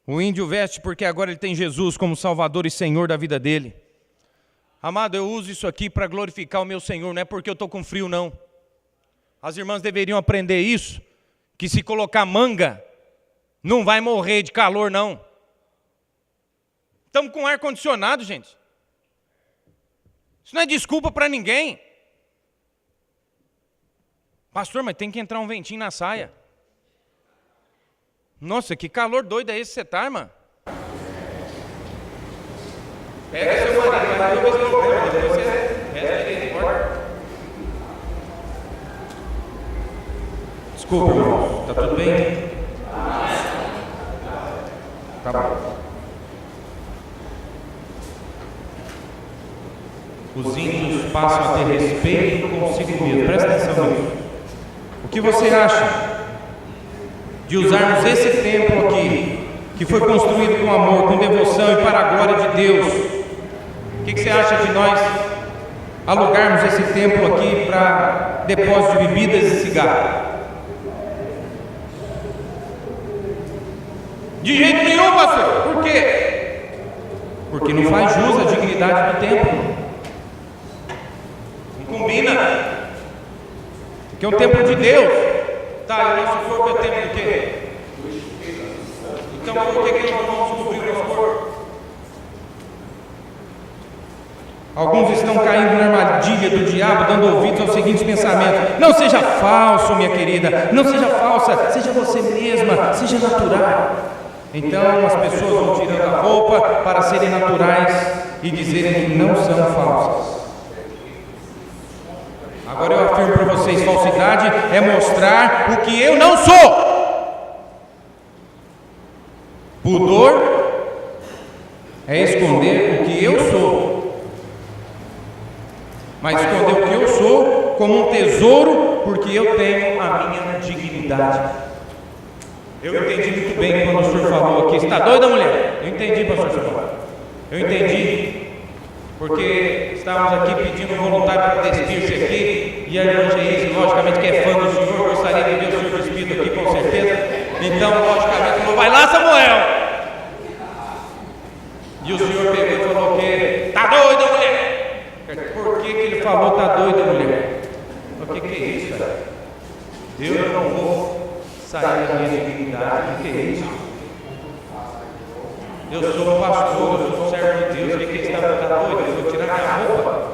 O índio veste porque agora ele tem Jesus como Salvador e Senhor da vida dele. Amado, eu uso isso aqui para glorificar o meu Senhor, não é porque eu estou com frio, não. As irmãs deveriam aprender isso, que se colocar manga, não vai morrer de calor, não. Estamos com ar-condicionado, gente. Isso não é desculpa para ninguém. Pastor, mas tem que entrar um ventinho na saia. Nossa, que calor doido é esse que você está, irmã? Pega seu marido, vai resolver esse problema, depois você resta ele embora. Desculpa, irmão. Está tudo bem? Tá bom. Os índios passam a ter respeito consigo mesmo. Presta atenção nisso. O que você acha de usarmos esse templo aqui, que foi construído com amor, com devoção e para a glória de Deus? O que você acha de nós alugarmos esse templo aqui para depósito de bebidas e cigarro? De jeito nenhum, pastor. Por quê? Porque não faz jus à dignidade do templo. Não combina. Porque é um templo de Deus. Tá, e o nosso corpo é templo do quê? Então por que nós vamos cobrir o nosso corpo? Alguns estão caindo na armadilha do diabo, dando ouvidos aos seguintes pensamentos: não seja falso, minha querida, não seja falsa, seja você mesma, seja natural. Então as pessoas vão tirando a roupa para serem naturais e dizerem que não são falsas. Agora eu afirmo para vocês: falsidade é mostrar o que eu não sou. Pudor é esconder o que eu sou. Mas esconder o que eu sou como um tesouro, porque eu tenho a minha dignidade. Eu entendi muito bem quando o senhor falou aqui. Você está doida, mulher? Eu entendi, pastor Samuel. Eu entendi, porque estávamos aqui pedindo um voluntário para despir-se aqui, e a irmã Geise, logicamente, que é fã do senhor, gostaria de ver o senhor despido aqui, com certeza. Então, logicamente, falou: vai lá, Samuel! E o senhor pegou e falou que está doida, mulher? Por que ele falou está doida, mulher? O que é isso, cara? Eu não vou sair da minha dignidade. O que é isso? Eu sou um pastor, eu sou um servo de Deus. O que ele está doido? Eu vou tirar minha roupa.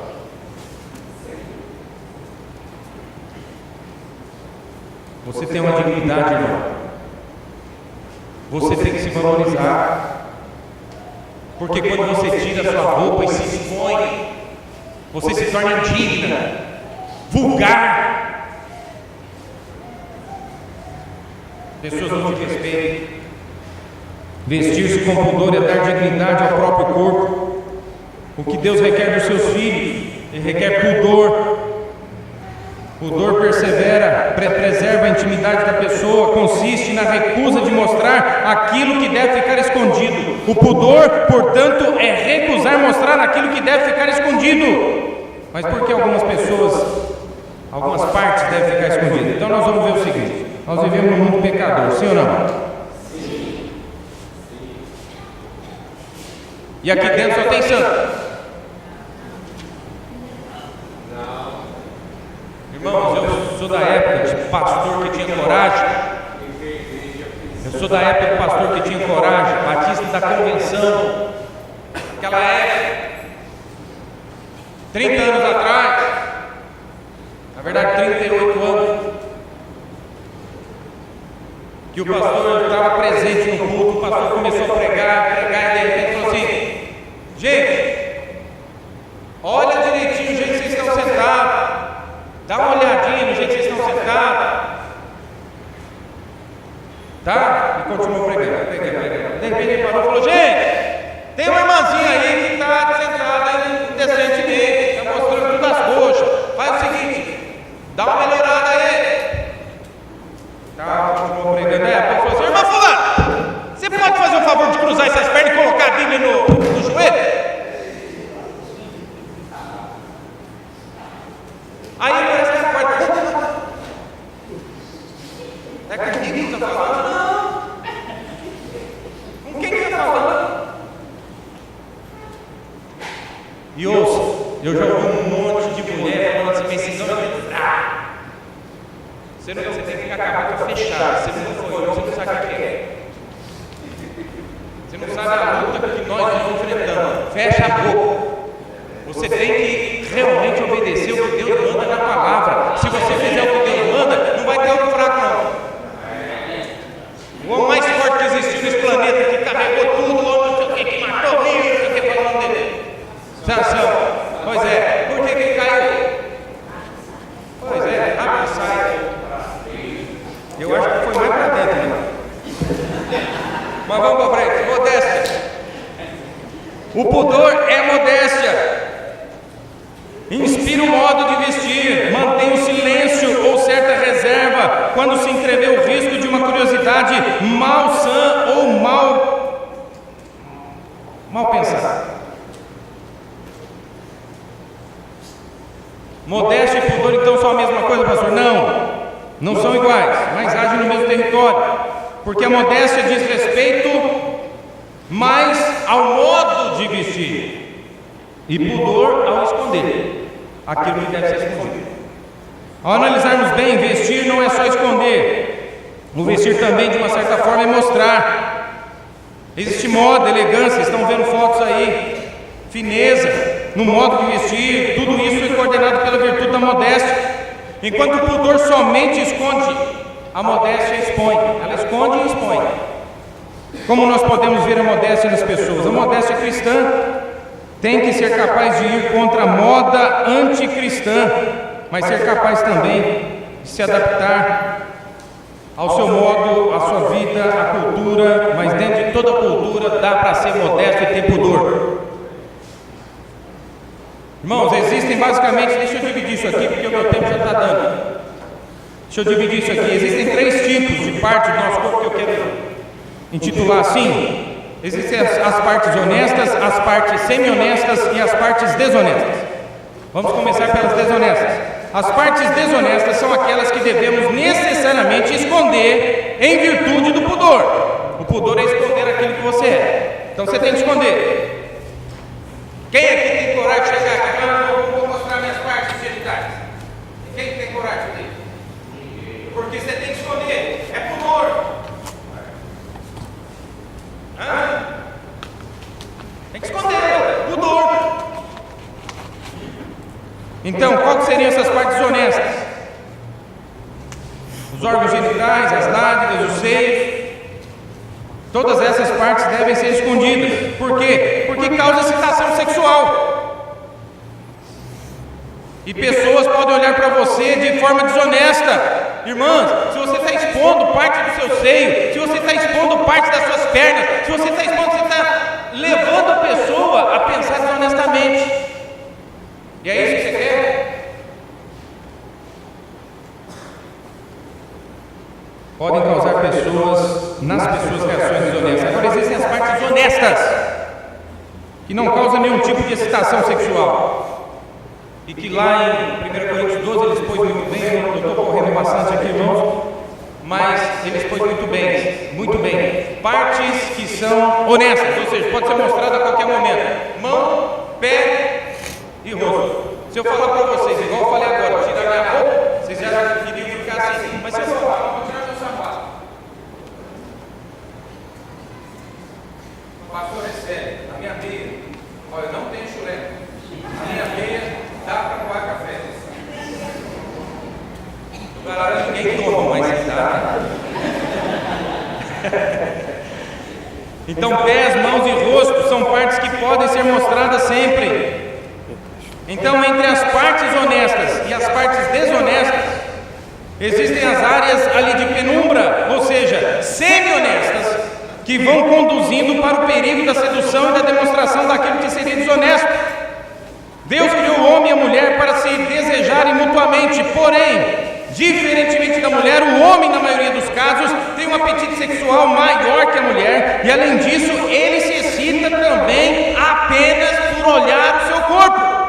Você tem uma dignidade, irmão. Você tem que se valorizar. Porque quando você tira a sua roupa e se expõe, você se torna indigna, vulgar. Pessoas não te respeitam. Vestir-se com pudor é dar dignidade ao próprio corpo. O que Deus requer dos seus filhos, Ele requer pudor. Pudor preserva a intimidade da pessoa, consiste na recusa de mostrar aquilo que deve ficar escondido. O pudor, portanto, é recusar mostrar aquilo que deve ficar escondido. Mas por que algumas partes devem ficar escondidas? Então nós vamos ver o seguinte: nós vivemos num mundo pecador, sim ou não? E aqui dentro só tem santo. Irmãos, eu sou da época de pastor que tinha coragem. Eu sou da época do pastor que tinha coragem, batista da convenção. Aquela época, 30 anos atrás, na verdade 38 anos, que o pastor estava presente no culto, o pastor começou a pregar, e de repente falou assim: gente, olha direitinho o jeito que vocês estão sentados. Dá uma olhadinha no jeito que vocês estão sentados. Tá? E continuou pregando. De repente ele parou e falou: gente, tem uma irmãzinha aí que está sentada indecentemente, está mostrando tudo as coxas. Faz o seguinte, dá uma melhorada aí. Tá? Continuou pregando. Aí a pessoa falou assim: irmã fulano, você pode fazer o favor de cruzar essas pernas e colocar a Bíblia no joelho? Aí parece que a porta. É comigo que está falando? Não. Com quem que está falando? E ouça, eu já ouvi um monte de mulher falando assim: precisão de entrar. Você tem que ficar com a boca fechada. Você não foi, você não sabe o que é. Você não sabe a luta que nós estamos enfrentando. Fecha a boca. Você tem que realmente obedecer o que Deus manda na palavra. Se você fizer o que Deus manda, não vai ter outro fraco não. O homem mais forte que existiu nesse planeta, que carregou tudo, o homem que matou mil, não sei o que foi o nome dele. Sansão. Pois é. Por que ele caiu? Pois é, rápido sai. Eu acho que foi mais para dentro, né? Mas vamos para frente. Modéstia. O pudor é modéstia. Inspira o modo de vestir, mantém o silêncio ou certa reserva quando se entrevê o risco de uma curiosidade malsã ou mal pensada. Modéstia e pudor então são a mesma coisa, pastor? Não são iguais, mas agem no mesmo território, porque a modéstia diz respeito mais ao modo de vestir e pudor ao esconder aquilo que deve ser escondido. Ao analisarmos bem, vestir não é só esconder. O vestir também, de uma certa forma, é mostrar. Existe moda, elegância, estão vendo fotos aí, fineza no modo de vestir. Tudo isso é coordenado pela virtude da modéstia. Enquanto o pudor somente esconde, a modéstia expõe. Ela esconde e expõe. Como nós podemos ver a modéstia nas pessoas? A modéstia cristã tem que ser capaz de ir contra a moda anticristã, mas ser capaz também de se adaptar ao seu modo, à sua vida, à cultura, mas dentro de toda a cultura dá para ser modesto e ter pudor. Irmãos, existem basicamente, deixa eu dividir isso aqui porque o meu tempo já está dando. Deixa eu dividir isso aqui. Existem 3 tipos de parte do nosso corpo que eu quero intitular assim. Existem as partes honestas, as partes semi-honestas e as partes desonestas. Vamos começar pelas desonestas. As partes desonestas são aquelas que devemos necessariamente esconder em virtude do pudor. O pudor é esconder aquilo que você é. Então você tem que esconder. Quem aqui tem coragem de chegar aqui? Eu vou mostrar minhas partes genitais. Quem tem coragem disso? Porque você tem que esconder. É pudor. Tem que esconder, pudor. Então, quais seriam essas partes honestas? Os órgãos genitais, as nádegas, os seios. Todas essas partes devem ser escondidas. Por quê? Porque causa excitação sexual. E pessoas podem olhar para você de forma desonesta. Irmãs, se você está expondo parte do seu seio, se você está expondo parte das suas pernas, se você está expondo, você está levando a pessoa a pensar desonestamente. E é isso que você quer? Podem causar nas pessoas reações desonestas. Agora existem as partes honestas, que não causam nenhum tipo de excitação sexual. E que lá em 1 Coríntios 12 ele expôs muito bem. Eu estou correndo bastante aqui, irmãos, mas ele expôs muito bem. Partes que são honestas, ou seja, pode ser mostrado a qualquer momento. Mão, pé e rosto. Se eu falar para vocês, igual eu falei agora, tirar minha roupa, vocês já queriam ficar assim. Mas se eu falar, vou tirar meu sapato. O pastor é sério, a minha meia, olha, não tem chulé. A minha meia dá para coar café. Do galera ninguém toma, mas dá. Então, pés, mãos e rosto são partes que podem ser mostradas sempre. Então, entre as partes honestas e as partes desonestas, existem as áreas ali de penumbra, ou seja, semi-honestas, que vão conduzindo para o perigo da sedução e da demonstração daquilo que seria desonesto. Deus criou o homem e a mulher para se desejarem mutuamente, porém, diferentemente da mulher, o homem, na maioria dos casos, tem um apetite sexual maior que a mulher, e além disso, ele se excita também apenas por olhar o seu corpo.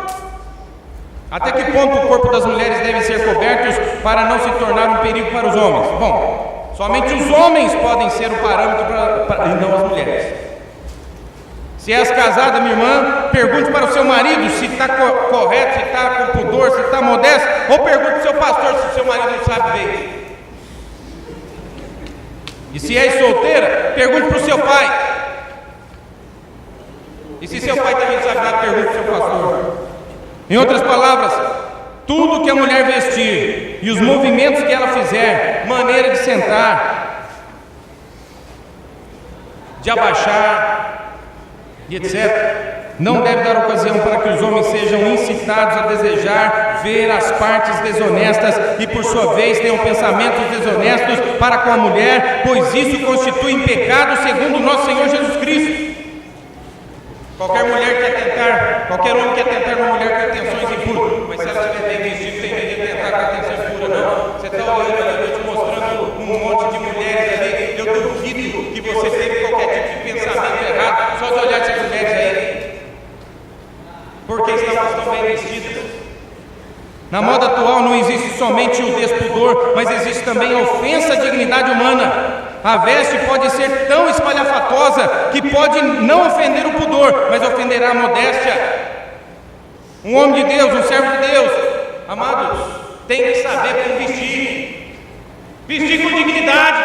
Até que ponto o corpo das mulheres deve ser coberto para não se tornar um perigo para os homens? Bom, somente os homens podem ser o parâmetro e não as mulheres. Se és casada, minha irmã, pergunte para o seu marido se está correto, se está com pudor, se está modesto, ou pergunte para o seu pastor se o seu marido não sabe ver. E se és solteira, pergunte para o seu pai. E se seu pai também não sabe nada, pergunte para o seu pastor. Em outras palavras, tudo que a mulher vestir e os movimentos que ela fizer, maneira de sentar, de abaixar, e etc., não deve dar ocasião para que os homens sejam incitados a desejar ver as partes desonestas e, por sua vez, tenham pensamentos desonestos para com a mulher, pois isso constitui pecado segundo o nosso Senhor Jesus Cristo. Qualquer homem quer tentar uma mulher com intenções impuras, mas se ela estiver bem vestida, tem medo de tentar com intenções impuras, não. Você está olhando ali, eu te mostrando um monte de mulheres ali, eu duvido que você teve qualquer tipo de pensamento errado, só de olhar essas mulheres aí, porque estão bem vestidas. Na moda atual não existe somente o despudor, mas existe também a ofensa à dignidade humana. A veste pode ser tão espalhafatosa que pode não ofender o pudor, mas ofenderá a modéstia. Um homem de Deus, um servo de Deus, amados, tem que saber como vestir. Vestir com dignidade.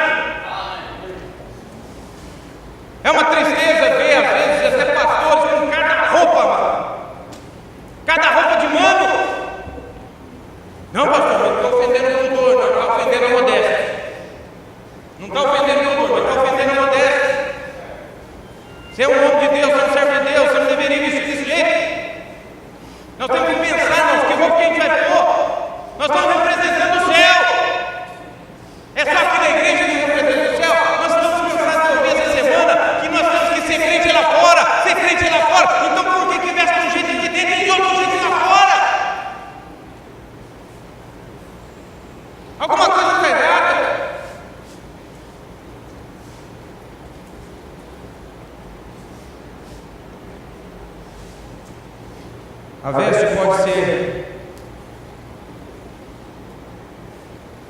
É uma tristeza ver, às vezes, até pastores com cada roupa, amado. Cada roupa de mano. Não, pastor, não está ofendendo o pudor, não está ofendendo a modéstia. Não está ofendendo o pudor, mas está ofendendo a modéstia. Você é um homem de Deus, você é um servo de Deus, você não deveria vestir desse jeito. Nós temos que pensar, irmãos, que roupa que a gente vai pôr. Nós estamos representando o céu. É só aqui na igreja que representa o céu. Nós estamos cansados de ouvir essa semana que nós temos que ser crente lá fora, ser crente lá fora. Então por que veste de um jeito aqui dentro e de outro jeito lá fora? Alguma coisa está errada. A veste pode ser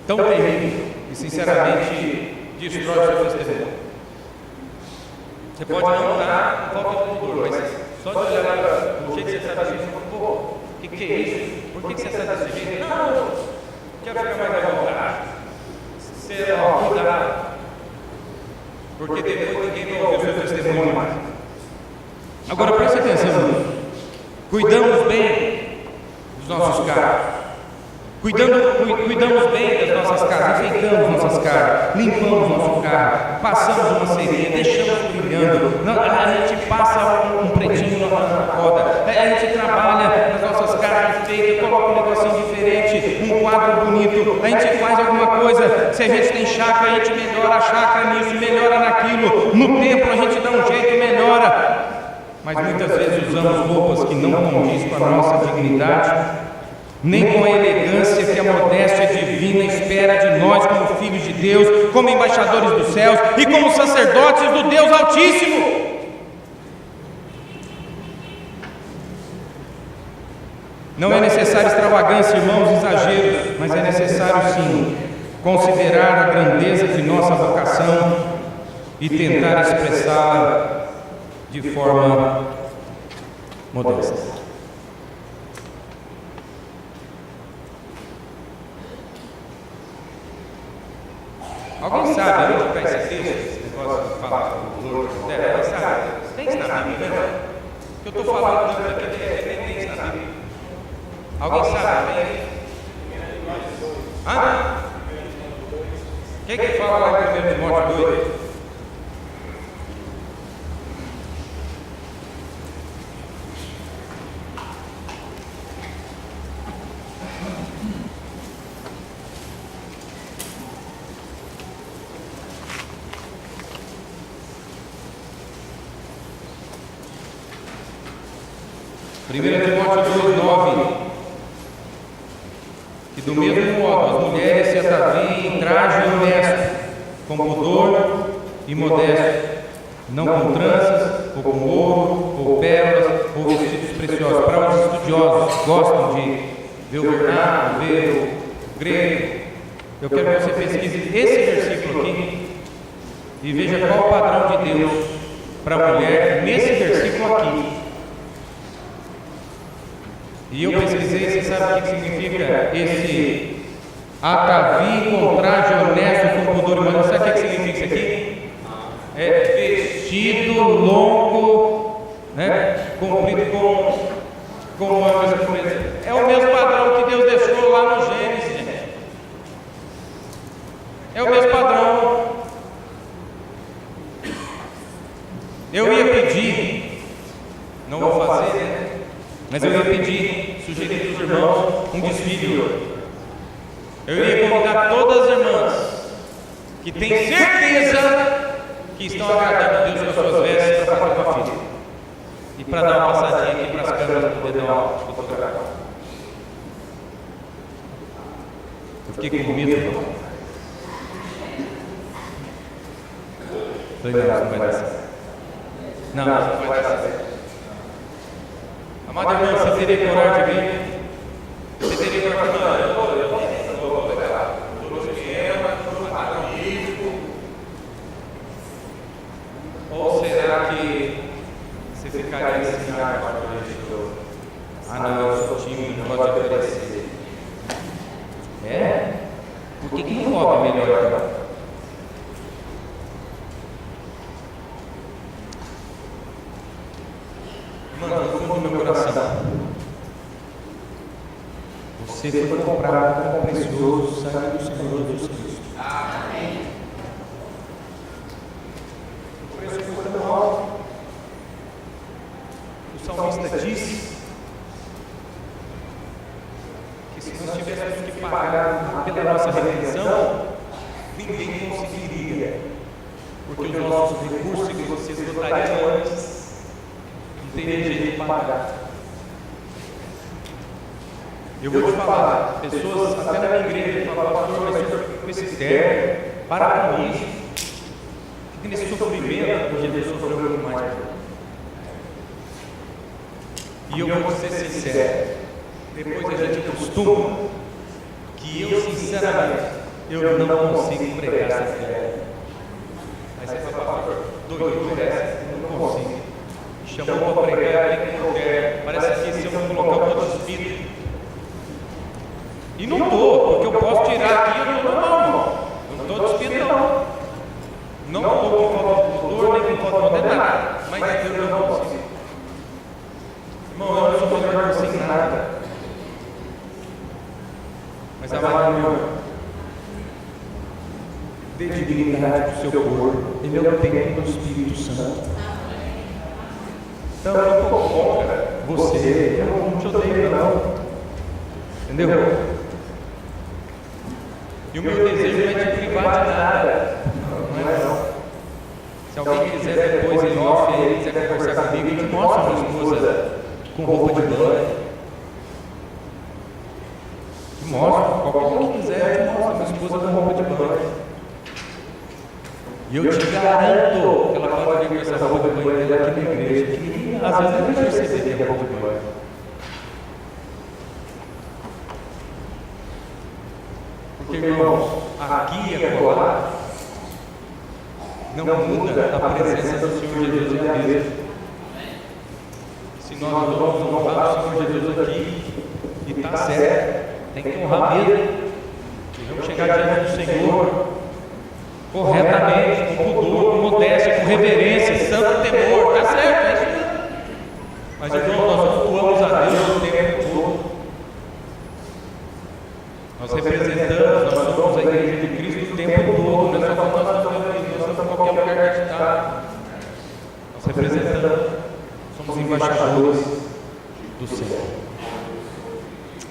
tão terrível e sinceramente destrói o seu testemunho. Você pode não estar com falta de pudor, mas só de olhar para o jeito que você está desse jeito, pô, o que é isso? Por que você está desse jeito? Não, quero ficar mais à vontade. Ser cuidado, porque depois ninguém vai ouvir o seu testemunho mais. Agora preste atenção. Cuidamos bem dos nossos carros, cuidamos bem das nossas casas, enfeitamos nossas casas, limpamos nosso carro, passamos uma cerinha, deixamos brilhando, a gente passa um pretinho na roda, a gente trabalha nas nossas casas feitas, coloca um negócio muito, a gente faz alguma coisa, se a gente tem chácara, a gente melhora a chácara nisso, melhora naquilo, no templo a gente dá um jeito e melhora. Mas muitas vezes usamos roupas que não condiz com a nossa dignidade, nem com a elegância que a modéstia divina espera de nós como filhos de Deus, como embaixadores dos céus e como sacerdotes do Deus Altíssimo. Não é necessário extravagância, irmãos, exageros, mas é necessário sim considerar a grandeza de nossa vocação e tentar expressá-la de forma modesta. Alguém sabe onde está esse texto? Esse negócio que fala do valor da mulher? Alguém sabe? Tem isso na Bíblia, né? Que eu estou falando tanto aqui, tem isso na Bíblia. Alguém sabe? Hã? Quem que fala lá em 1 Timóteo 2? Primeiro Timóteo 2:9, que do mesmo modo as mulheres se ataviem em traje honesto, com pudor e modesto, não com tranças, ou com ouro, ou pérolas, ou vestidos preciosos. Para os estudiosos que gostam de ver o vernáculo, ver o grego, eu quero que você pesquise esse versículo aqui e veja qual o padrão de Deus para a mulher nesse versículo aqui. E eu pesquisei, você sabe o que significa esse atavie com traje honesto, com pudor e modéstia? Sabe o que significa isso aqui? É vestido longo, né? Comprido com mangas compridas. É o mesmo padrão que Deus deixou lá no Gênesis, gente. É o mesmo padrão. Eu ia pedir, não vou fazer, né? Mas eu ia pedir, sugerir para os irmãos um desfile hoje. Eu ia convidar todas as irmãs que têm certeza que estão agradando a Deus com as suas vestes para fazer uma fila. E para dar uma passadinha aqui para as câmeras poder dar uma fotografia. Eu fiquei com medo, irmão. Não vai dar certo. Não vai dar certo. Amado irmão, você teria coragem de vir? Você teria coragem de vir? Ou será que você ficaria assim, não, eu sou tímido, não gosto de oferecer? É? Por que não cobre melhor então? Mano, no fundo do meu coração, você foi comprado com o precioso sangue do Senhor Jesus Cristo. Amém. O preço foi tão alto. O salmista disse que se nós tivéssemos que pagar pela nossa redenção, ninguém conseguiria, porque os nossos recursos que vocês votariam antes não teria jeito de pagar. Eu vou te falar, pessoas até na minha igreja falam, pastor, mas eu fico com esse terno, para com isso, fica nesse sofrimento, porque Deus sofreu muito mais. E eu vou ser sincero, depois a gente acostuma que eu, sinceramente, eu não consigo pregar essa fé. Aí você fala, pastor, doido por essa, eu não consigo. Chamou para pregar aqui que eu quero. Parece que se eu não colocar o meu espírito. E não estou, porque eu posso tirar aqui, eu não estou não, irmão. Não estou despido não. Não estou com falta de pudor, nem com falta de nada. Mas eu não consigo. Irmão, eu não sou melhor que você em nada. Mas amado irmão, dê dignidade para o seu corpo. Ele é o templo do Espírito Santo. Então eu não estou contra você, eu não te odeio não. Entendeu? E o meu desejo não é te privar de nada. Não é não. Se alguém quiser depois em off, aí quiser conversar comigo, eu te mostro a minha esposa com roupa de banho. Te mostro, qualquer um que quiser, eu te mostro a minha esposa com roupa de banho. E eu te garanto que ela pode vir com essa roupa de banho dela aqui na igreja, que às vezes nem perceber que é roupa de banho. Porque, irmãos, aqui e agora não muda a presença do Senhor Jesus é a mesma. Se nós vamos honrar o Senhor Jesus aqui, e está certo, tem que honrar mesmo. E vamos chegar diante do Senhor corretamente, com pudor, com modéstia, com reverência, santo temor, está certo, é isso mesmo. Mas, irmão, nós cultuamos a Deus o tempo todo. Nós representamos, nós somos a igreja de Cristo o tempo todo, não é só quando nós estamos aqui, nós estamos em qualquer lugar que a gente está. Nós representamos, somos embaixadores do Senhor.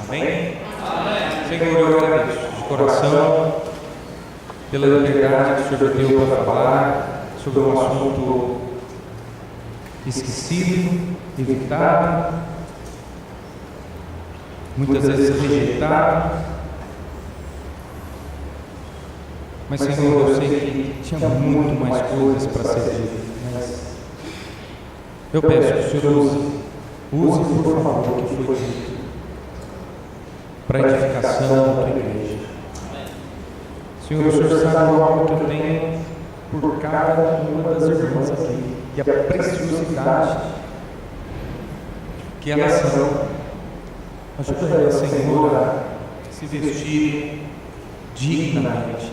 Amém? Amém. Senhor, eu agradeço de coração pela liberdade que o Senhor deu para falar sobre um assunto esquecido, evitado, muitas vezes rejeitado. Mas, Senhor, eu sei que tinha muito mais coisas para ser dito, mas eu peço que o Senhor use por favor, o que foi dito para a edificação da tua igreja. Senhor, o Senhor sabe o amor que eu tenho por cada uma das irmãs aqui e a preciosidade que elas são. Ajuda elas, Senhor, a se vestir dignamente,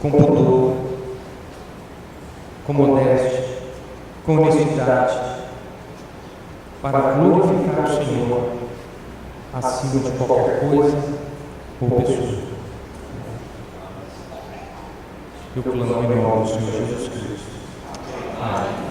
com pudor, com modéstia, com honestidade, para glorificar o Senhor acima de qualquer coisa ou pessoa. Eu clamo em nome do Senhor Jesus Cristo. Amém.